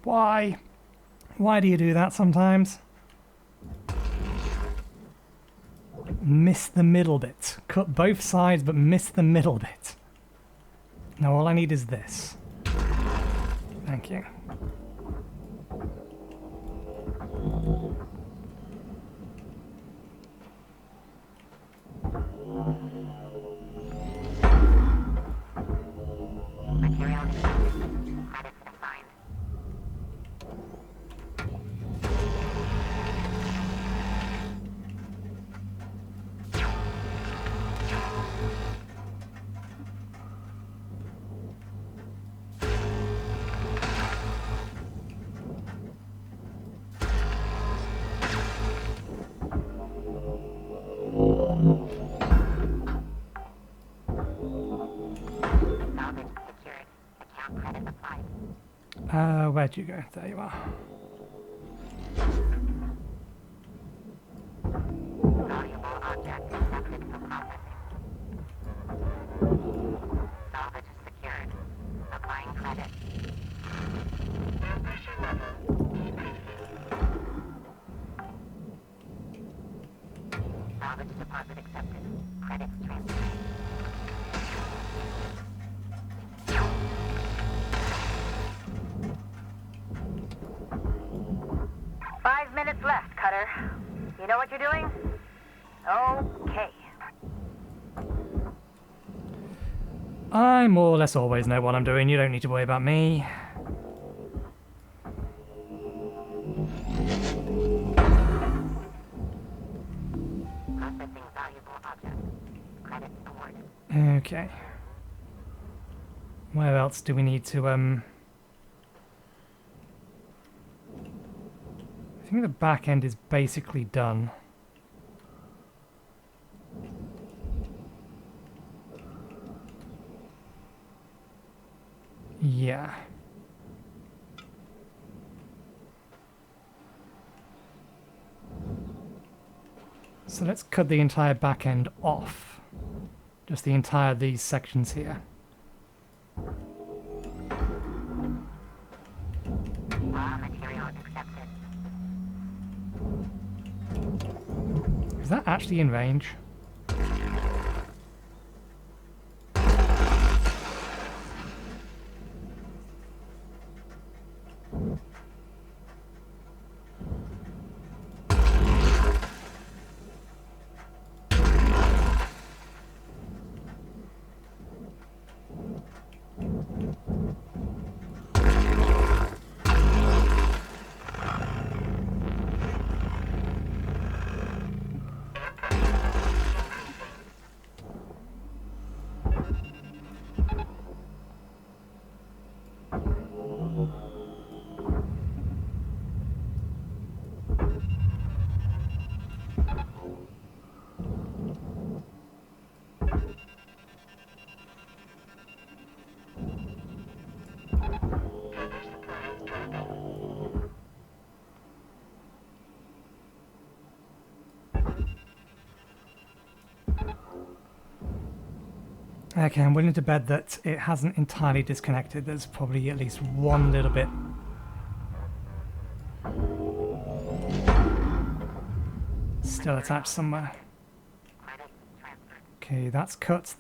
Why? Why do you do that sometimes? Miss the middle bit. Cut both sides, but miss the middle bit. Now all I need is this. Thank you. Material accepted. Credits assigned. Salvage secured. Account credit applied. Where'd you go? There you are. Valuable object accepted for processing. Salvage secured. Applying credit. Salvage deposit accepted. Credits transferred. 5 minutes left, Cutter. You know what you're doing? Okay. I more or less always know what I'm doing. You don't need to worry about me. Processing valuable object. Credits awarded. Okay. Where else do we need to, I think the back end is basically done. Yeah. So let's cut the entire back end off. Just the entire these sections here. Raw material accepted. Is that actually in range? Okay, I'm willing to bet that it hasn't entirely disconnected. There's probably at least one little bit. Still attached somewhere. Okay, that's cut,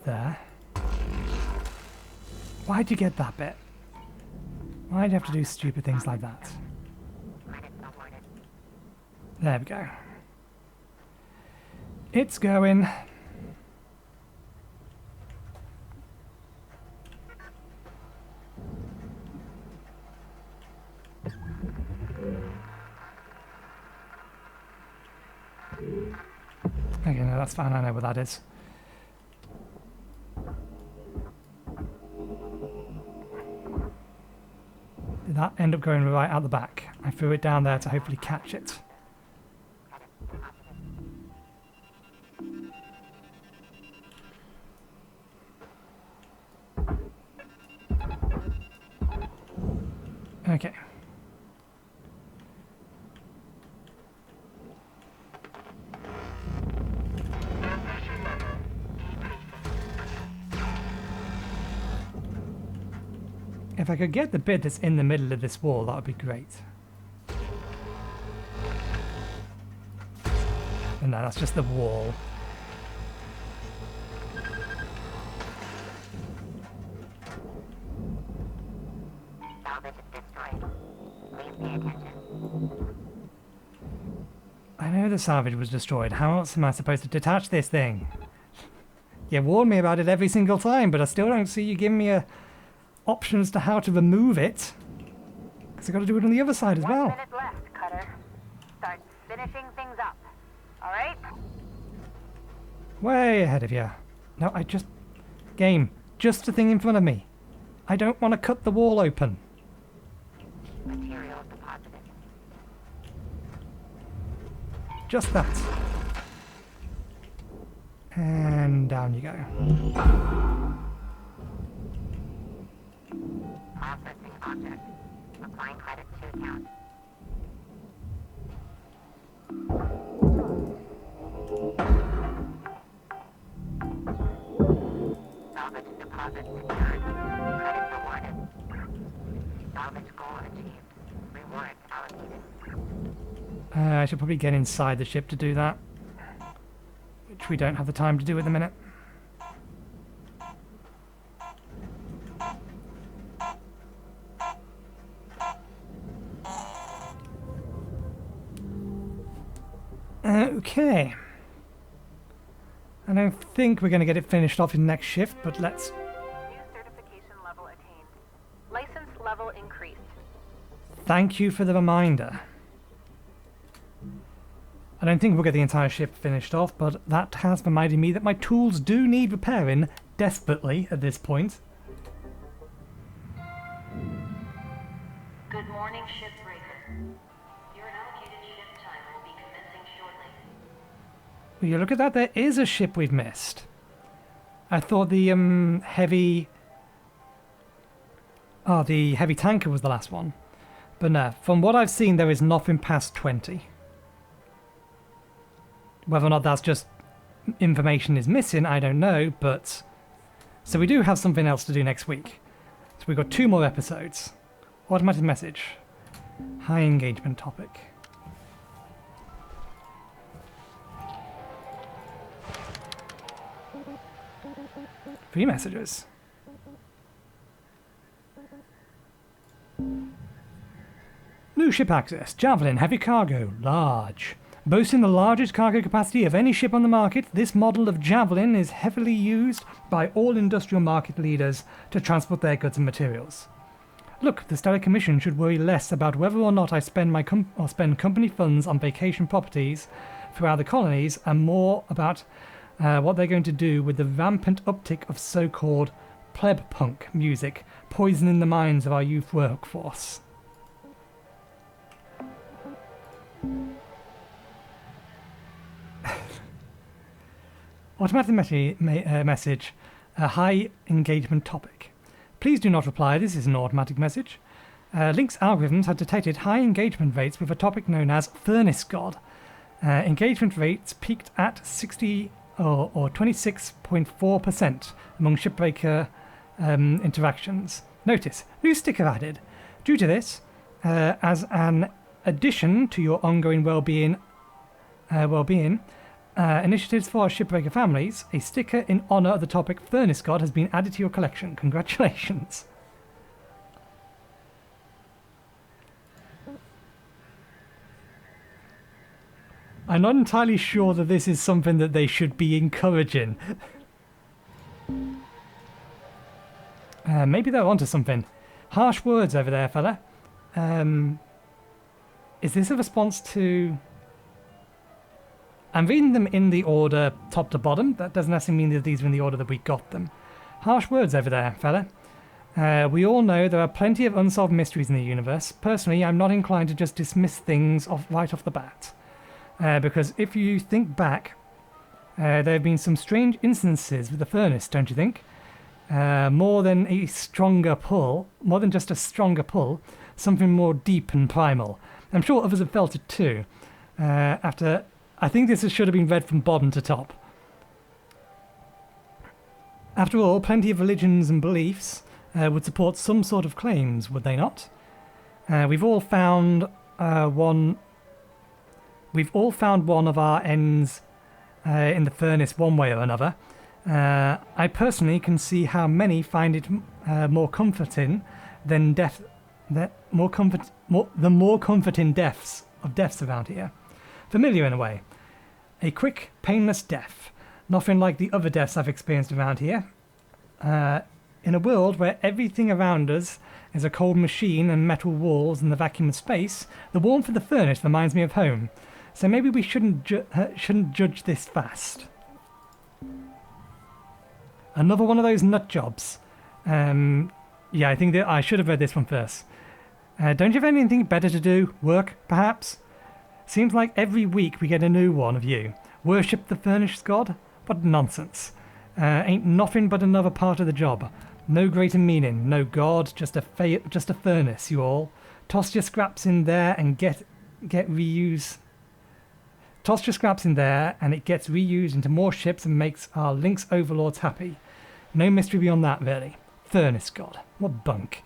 there. Why'd you get that bit? Why'd you have to do stupid things like that? There we go. It's going. Okay, no, that's fine. I know what that is. that end up going right out the back. I threw it down there to hopefully catch it. Okay. If I could get the bit that's in the middle of this wall, that would be great. And no, that's just the wall. Salvage destroyed. Please pay attention. I know the salvage was destroyed. How else am I supposed to detach this thing? You warn me about it every single time, but I still don't see you giving me options to how to remove it. Because I've got to do it on the other side as well. 1 minute left, Cutter. Start finishing things up. Alright? Way ahead of you. No, I just... Game. Just the thing in front of me. I don't want to cut the wall open. Material deposited. Just that. And down you go. Processing object. Applying credit to account. Salvage deposit secured. Credits awarded. Salvage goal achieved. Rewards allocated. I should probably get inside the ship to do that. Which we don't have the time to do at the minute. Okay. I don't think we're going to get it finished off in the next shift, but let's... New certification level attained. License level increased. Thank you for the reminder. I don't think we'll get the entire ship finished off, but that has reminded me that my tools do need repairing desperately at this point. Good morning, Shipbreaker. Your allocated ship time will be commencing shortly. Will you look at that? There is a ship we've missed. I thought the heavy... Oh, the heavy tanker was the last one. But no, from what I've seen, there is nothing past 20. Whether or not that's just information is missing, I don't know, but... So we do have something else to do next week. So we've got 2 more episodes. Automatic message. High engagement topic. Three messages. New ship access. Javelin heavy cargo. Large. Boasting the largest cargo capacity of any ship on the market, this model of Javelin is heavily used by all industrial market leaders to transport their goods and materials. Look, the Stellar Commission should worry less about whether or not I spend spend company funds on vacation properties throughout the colonies, and more about what they're going to do with the rampant uptick of so-called pleb punk music poisoning the minds of our youth workforce. Automatic message, a high engagement topic. Please do not reply, this is an automatic message. Link's algorithms have detected high engagement rates with a topic known as Furnace God. Engagement rates peaked at 60 or 26.4% among Shipbreaker interactions. Notice, new sticker added. Due to this, as an addition to your ongoing well-being, initiatives for our Shipbreaker families, a sticker in honour of the topic Furnace God has been added to your collection. Congratulations. I'm not entirely sure that this is something that they should be encouraging. Maybe they're onto something. Harsh words over there, fella. Is this a response to... I'm reading them in the order top to bottom. That doesn't necessarily mean that these are in the order that we got them. Harsh words over there, fella. We all know there are plenty of unsolved mysteries in the universe. Personally, I'm not inclined to just dismiss things right off the bat. Because if you think back, there have been some strange instances with the furnace, don't you think? More than just a stronger pull, something more deep and primal. I'm sure others have felt it too. I think this should have been read from bottom to top. After all, plenty of religions and beliefs would support some sort of claims, would they not? We've all found one of our ends in the furnace one way or another. I personally can see how many find it more comforting than more comforting deaths around here. Familiar in a way. A quick, painless death. Nothing like the other deaths I've experienced around here. In a world where everything around us is a cold machine and metal walls and the vacuum of space, the warmth of the furnace reminds me of home. So maybe we shouldn't judge this fast. Another one of those nut jobs. Yeah, I think that I should have read this one first. Don't you have anything better to do? Work, perhaps? Seems like every week we get a new one of you. Worship the furnace god? What nonsense. Ain't nothing but another part of the job. No greater meaning, no god, just a furnace, you all. Toss your scraps in there and get reused. Toss your scraps in there and it gets reused into more ships and makes our Lynx overlords happy. No mystery beyond that, really. Furnace god. What bunk.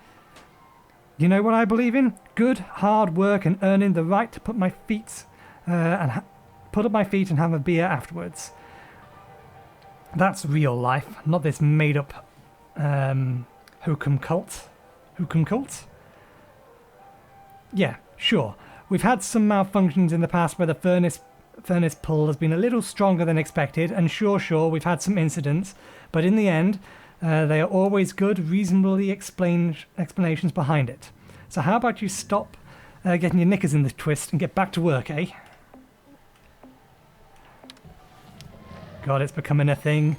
You know what I believe in? Good, hard work and earning the right to put up my feet and have a beer afterwards. That's real life, not this made-up hokum cult. Hokum cult? Yeah, sure. We've had some malfunctions in the past where the furnace pull has been a little stronger than expected, and sure, we've had some incidents, but in the end, they are always good, reasonably explanations behind it. So how about you stop getting your knickers in the twist and get back to work, eh? God, it's becoming a thing.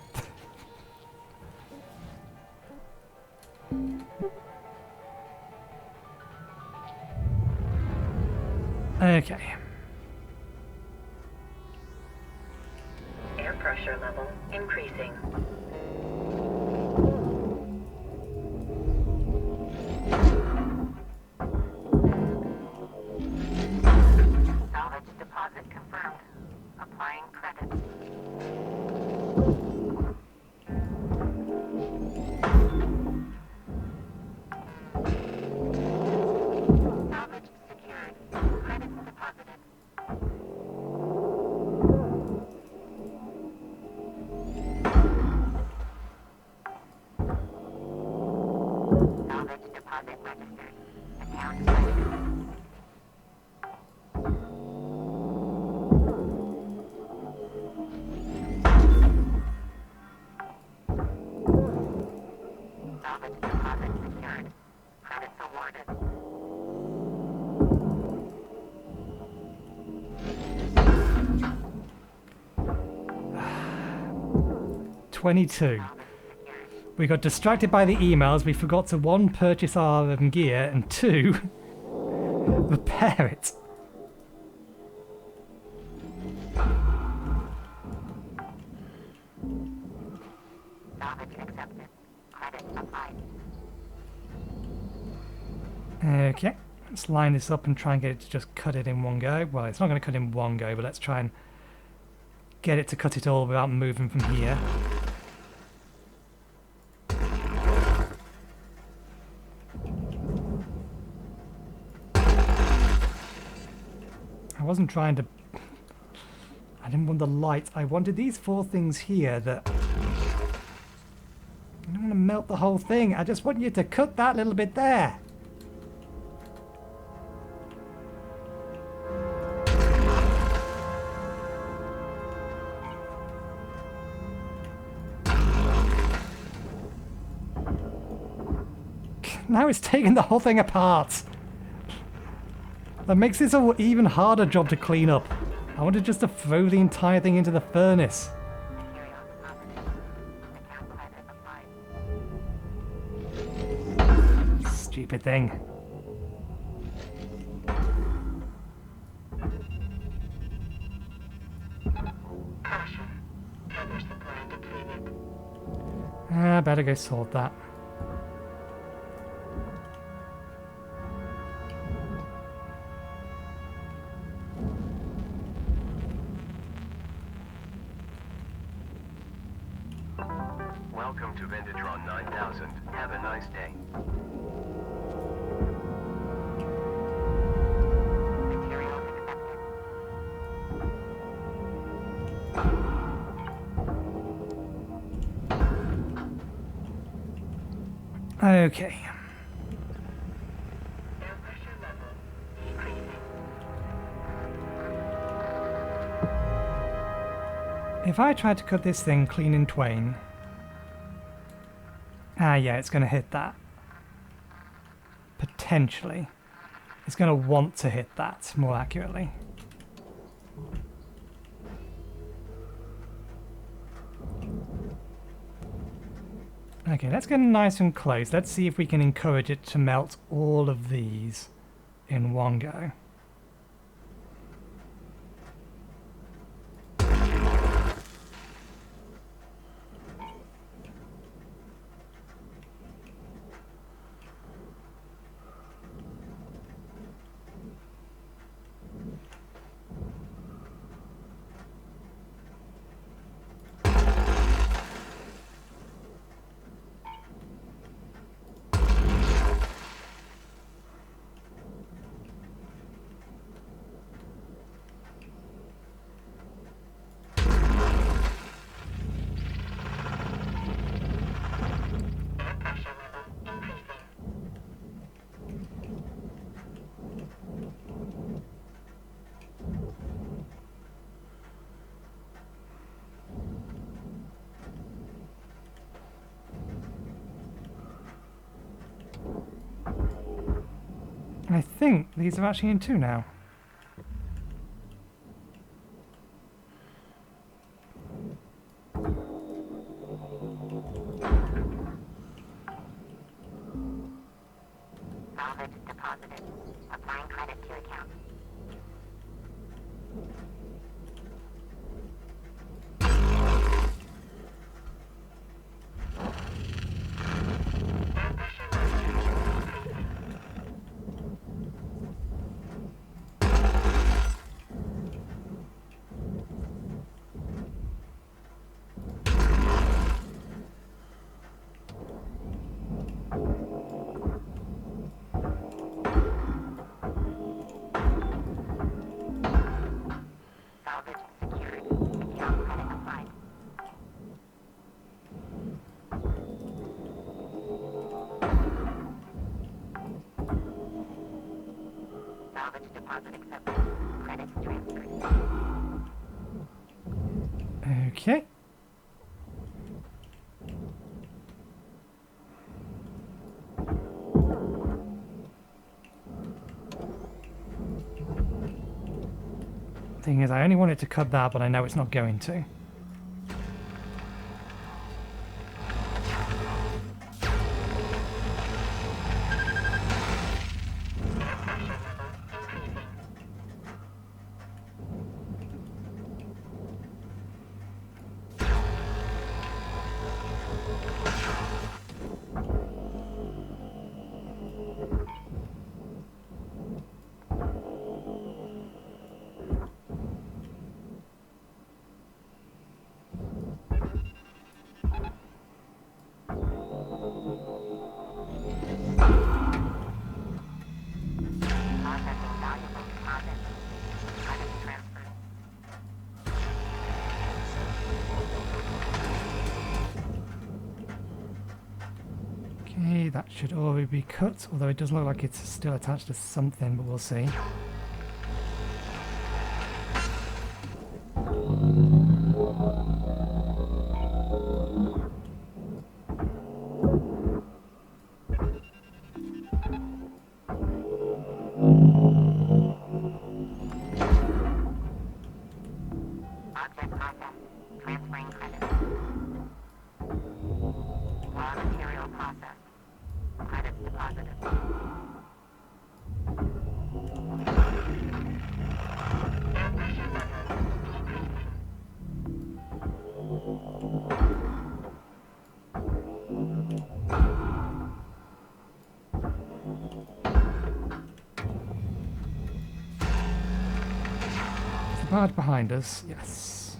Okay. Air pressure level increasing. Salvage deposit confirmed. Applying credits. Salvage secured. Credits deposited. Salvage deposit registered. Account credited. Salvage deposit secured. Credits awarded. $22. We got distracted by the emails. We forgot to 1, purchase our gear, and 2, repair it. Salvage accepted. Credit applied. Okay, let's line this up and try and get it to just cut it in one go. Well, it's not going to cut in one go, but let's try and get it to cut it all without moving from here. I wasn't trying to... I didn't want the light. I wanted these 4 things here that... I don't want to melt the whole thing. I just want you to cut that little bit there. Now it's taking the whole thing apart. That makes this an even harder job to clean up. I wanted just to throw the entire thing into the furnace. Account credit applied. Stupid thing. Better go sort that. Welcome to Venditron 9000. Have a nice day. Materials accepted. Okay. Air pressure level decreasing. If I try to cut this thing clean in twain... yeah, it's going to hit that. Potentially. It's going to want to hit that, more accurately. Okay, let's get nice and close. Let's see if we can encourage it to melt all of these in one go. I think these are actually in two now. Salvage deposited. Applying credit to account. Salvage secured. Account credit applied. Salvage deposit accepted. Credits transferred. Okay. Thing is, I only wanted to cut that, but I know it's not going to. Processing valuable deposit. Credits transferred. Okay, that should already be cut, although it does look like it's still attached to something, but we'll see. Object processed. Transferring credits. Raw material processed. Credits deposited. Barge behind us, yes.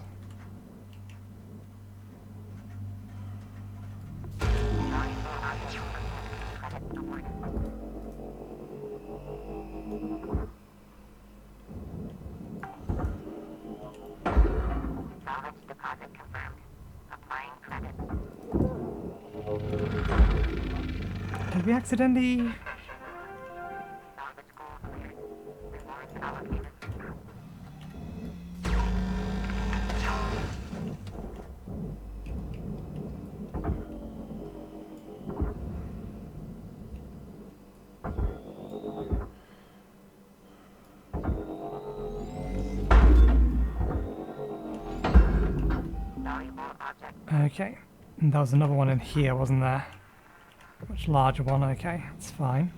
Salvage deposit confirmed. Applying credit. Did we accidentally... Salvage goal cleared. Rewards allocated. Valuable object. Okay. And there was another one in here, wasn't there? Much larger one, okay. That's fine.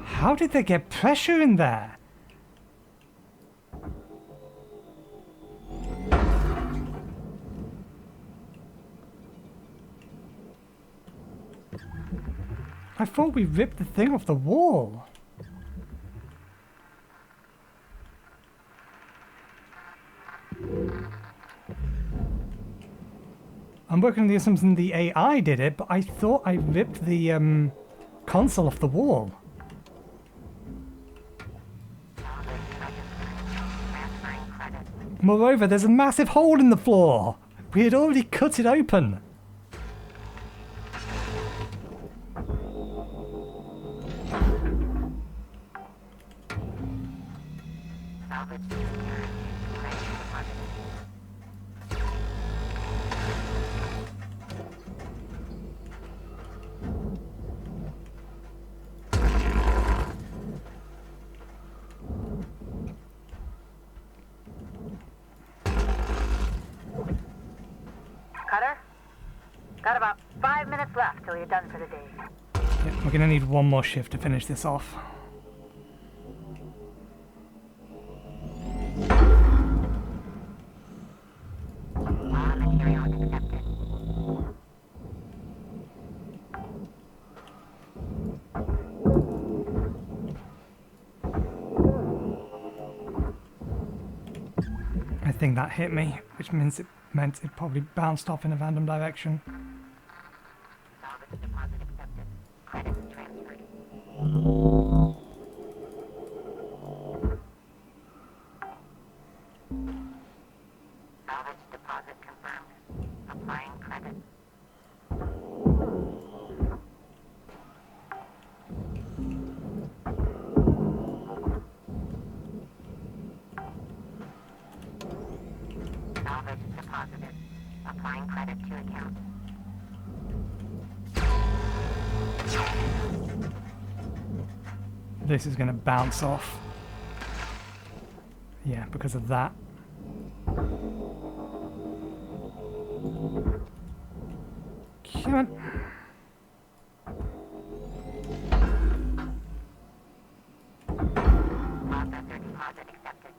How did they get pressure in there? I thought we ripped the thing off the wall. I'm working on the assumption the AI did it, but I thought I ripped the console off the wall. Moreover, there's a massive hole in the floor. We had already cut it open. Cutter? Got about 5 minutes left till you're done for the day. Yeah, we're gonna need one more shift to finish this off. Material accepted. I think that hit me, which means it meant it probably bounced off in a random direction. Salvage deposit accepted. Credits transferred. Salvage deposit confirmed. Applying credit. Salvage deposited. Applying credit to account. This is gonna bounce off. Yeah, because of that. Come on. Processor deposit accepted.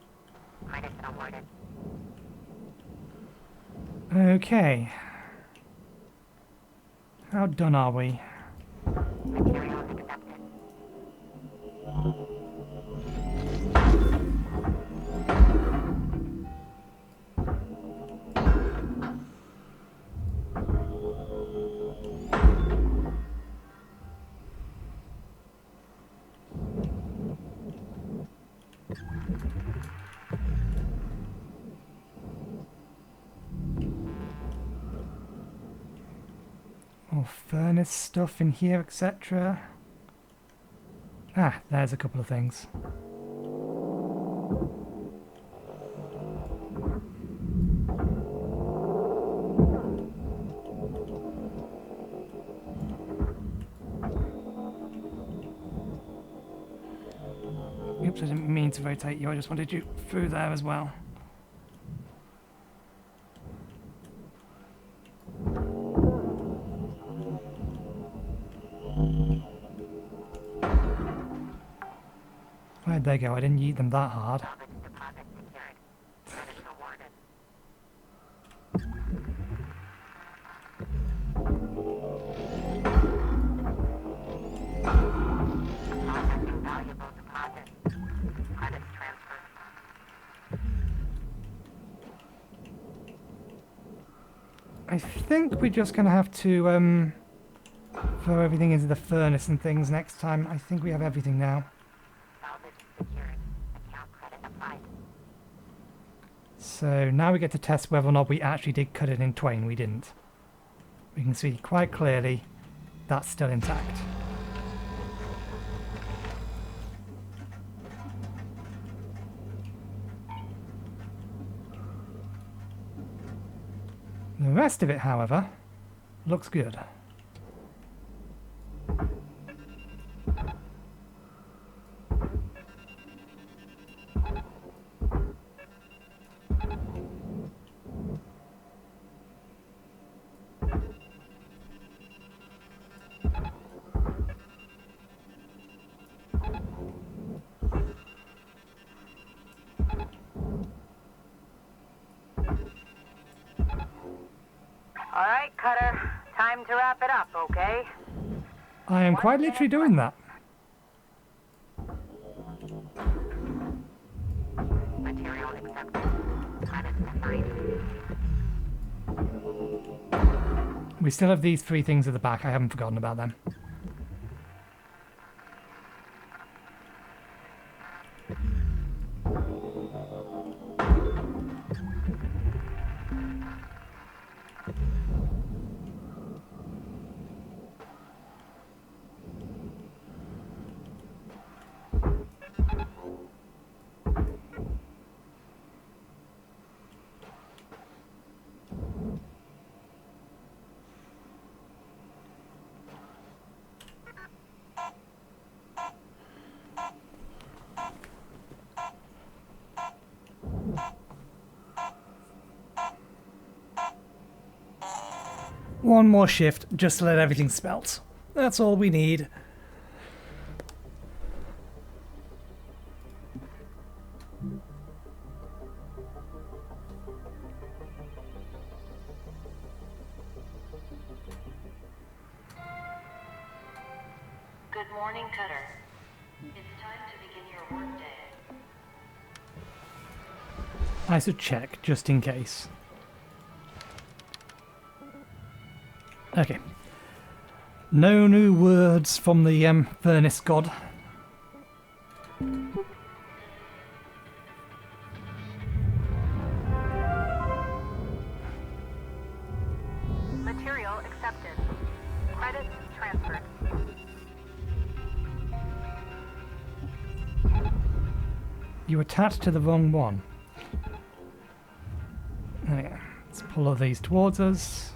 Credits awarded. Okay. How done are we? Materials accepted. More furnace stuff in here, etc. Ah, there's a couple of things. Oops, I didn't mean to rotate you, I just wanted you through there as well. Where'd they go? I didn't yeet them that hard. Salvage deposit secured. Credits awarded. I think we're just going to have to throw everything into the furnace and things next time. I think we have everything now. Salvage secured. Account credit applied. So now we get to test whether or not we actually did cut it in twain. We didn't. We can see quite clearly that's still intact. The rest of it, however, looks good. All right, Cutter. Time to wrap it up, okay? I am quite literally doing that. Material accepted. Credit assigned. We still have these 3 things at the back. I haven't forgotten about them. One more shift just to let everything smelt. That's all we need. Good morning, Cutter. It's time to begin your workday. I should check just in case. Okay. No new words from the furnace god. Material accepted. Credits transferred. You attached to the wrong one. There we go. Let's pull all these towards us.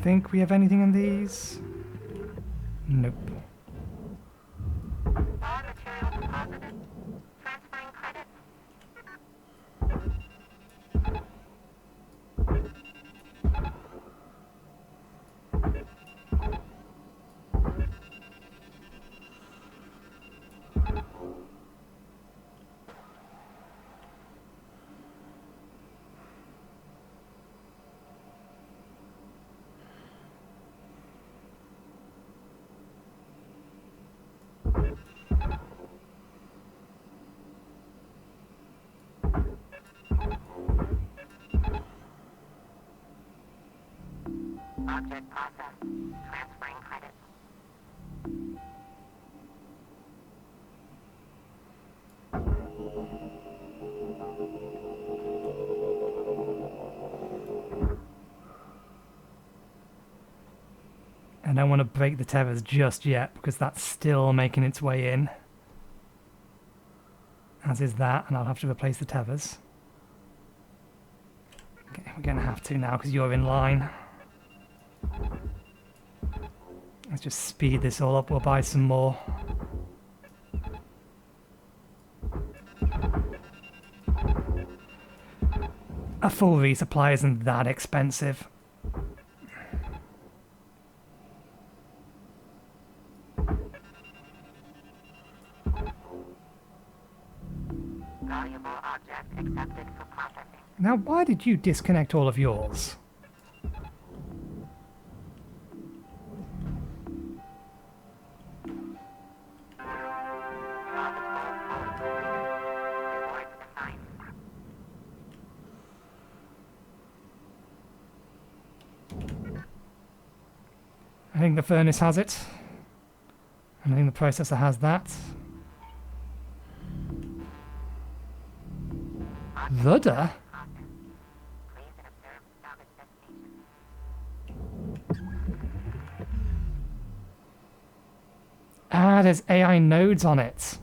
Think we have anything in these? Nope. All material deposited. Transferring credit. Object process. Transferring credit. I don't want to break the tethers just yet because that's still making its way in. As is that, and I'll have to replace the tethers. Okay, we're going to have to now because you're in line. Let's just speed this all up. We'll buy some more. A full resupply isn't that expensive. Valuable object accepted for processing. Now, why did you disconnect all of yours? I think the furnace has it. And I think the processor has that. Rudder? Ah, there's AI nodes on it.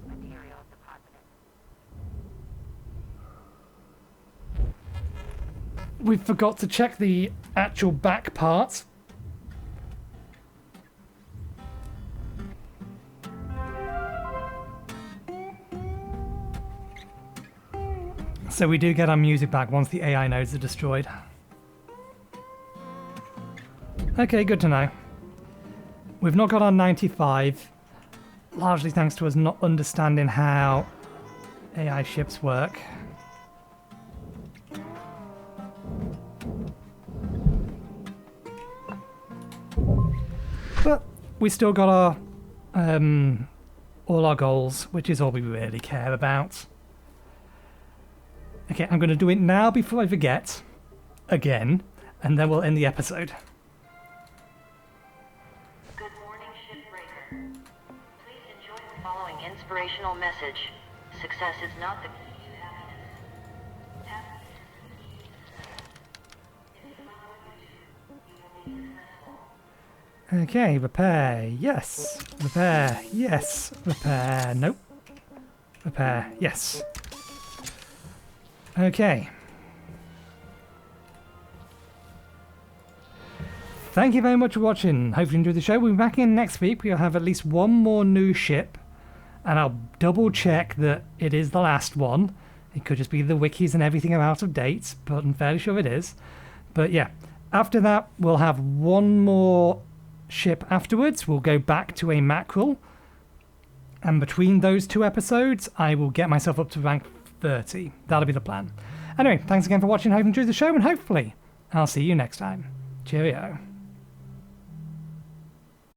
We forgot to check the actual back part. So we do get our music back once the AI nodes are destroyed. Okay, good to know. We've not got our 95, largely thanks to us not understanding how AI ships work. But we still got our all our goals, which is all we really care about. Okay, I'm going to do it now before I forget, again, and then we'll end the episode. Good morning, Shipbreaker. Please enjoy the following inspirational message. Success is not the key to happiness. Happiness is the key to success. If you know what you do, you will be successful. Okay, repair, yes. Repair, yes. Repair, nope. Repair, yes. Okay. Thank you very much for watching. Hopefully you enjoyed the show. We'll be back in next week. We'll have at least one more new ship. And I'll double check that it is the last one. It could just be the wikis and everything are out of date, but I'm fairly sure it is. But yeah, after that we'll have one more ship afterwards. We'll go back to a mackerel. And between those two episodes, I will get myself up to rank 30. That'll be the plan. Anyway, thanks again for watching. Hope you enjoyed the show, and hopefully I'll see you next time. Cheerio.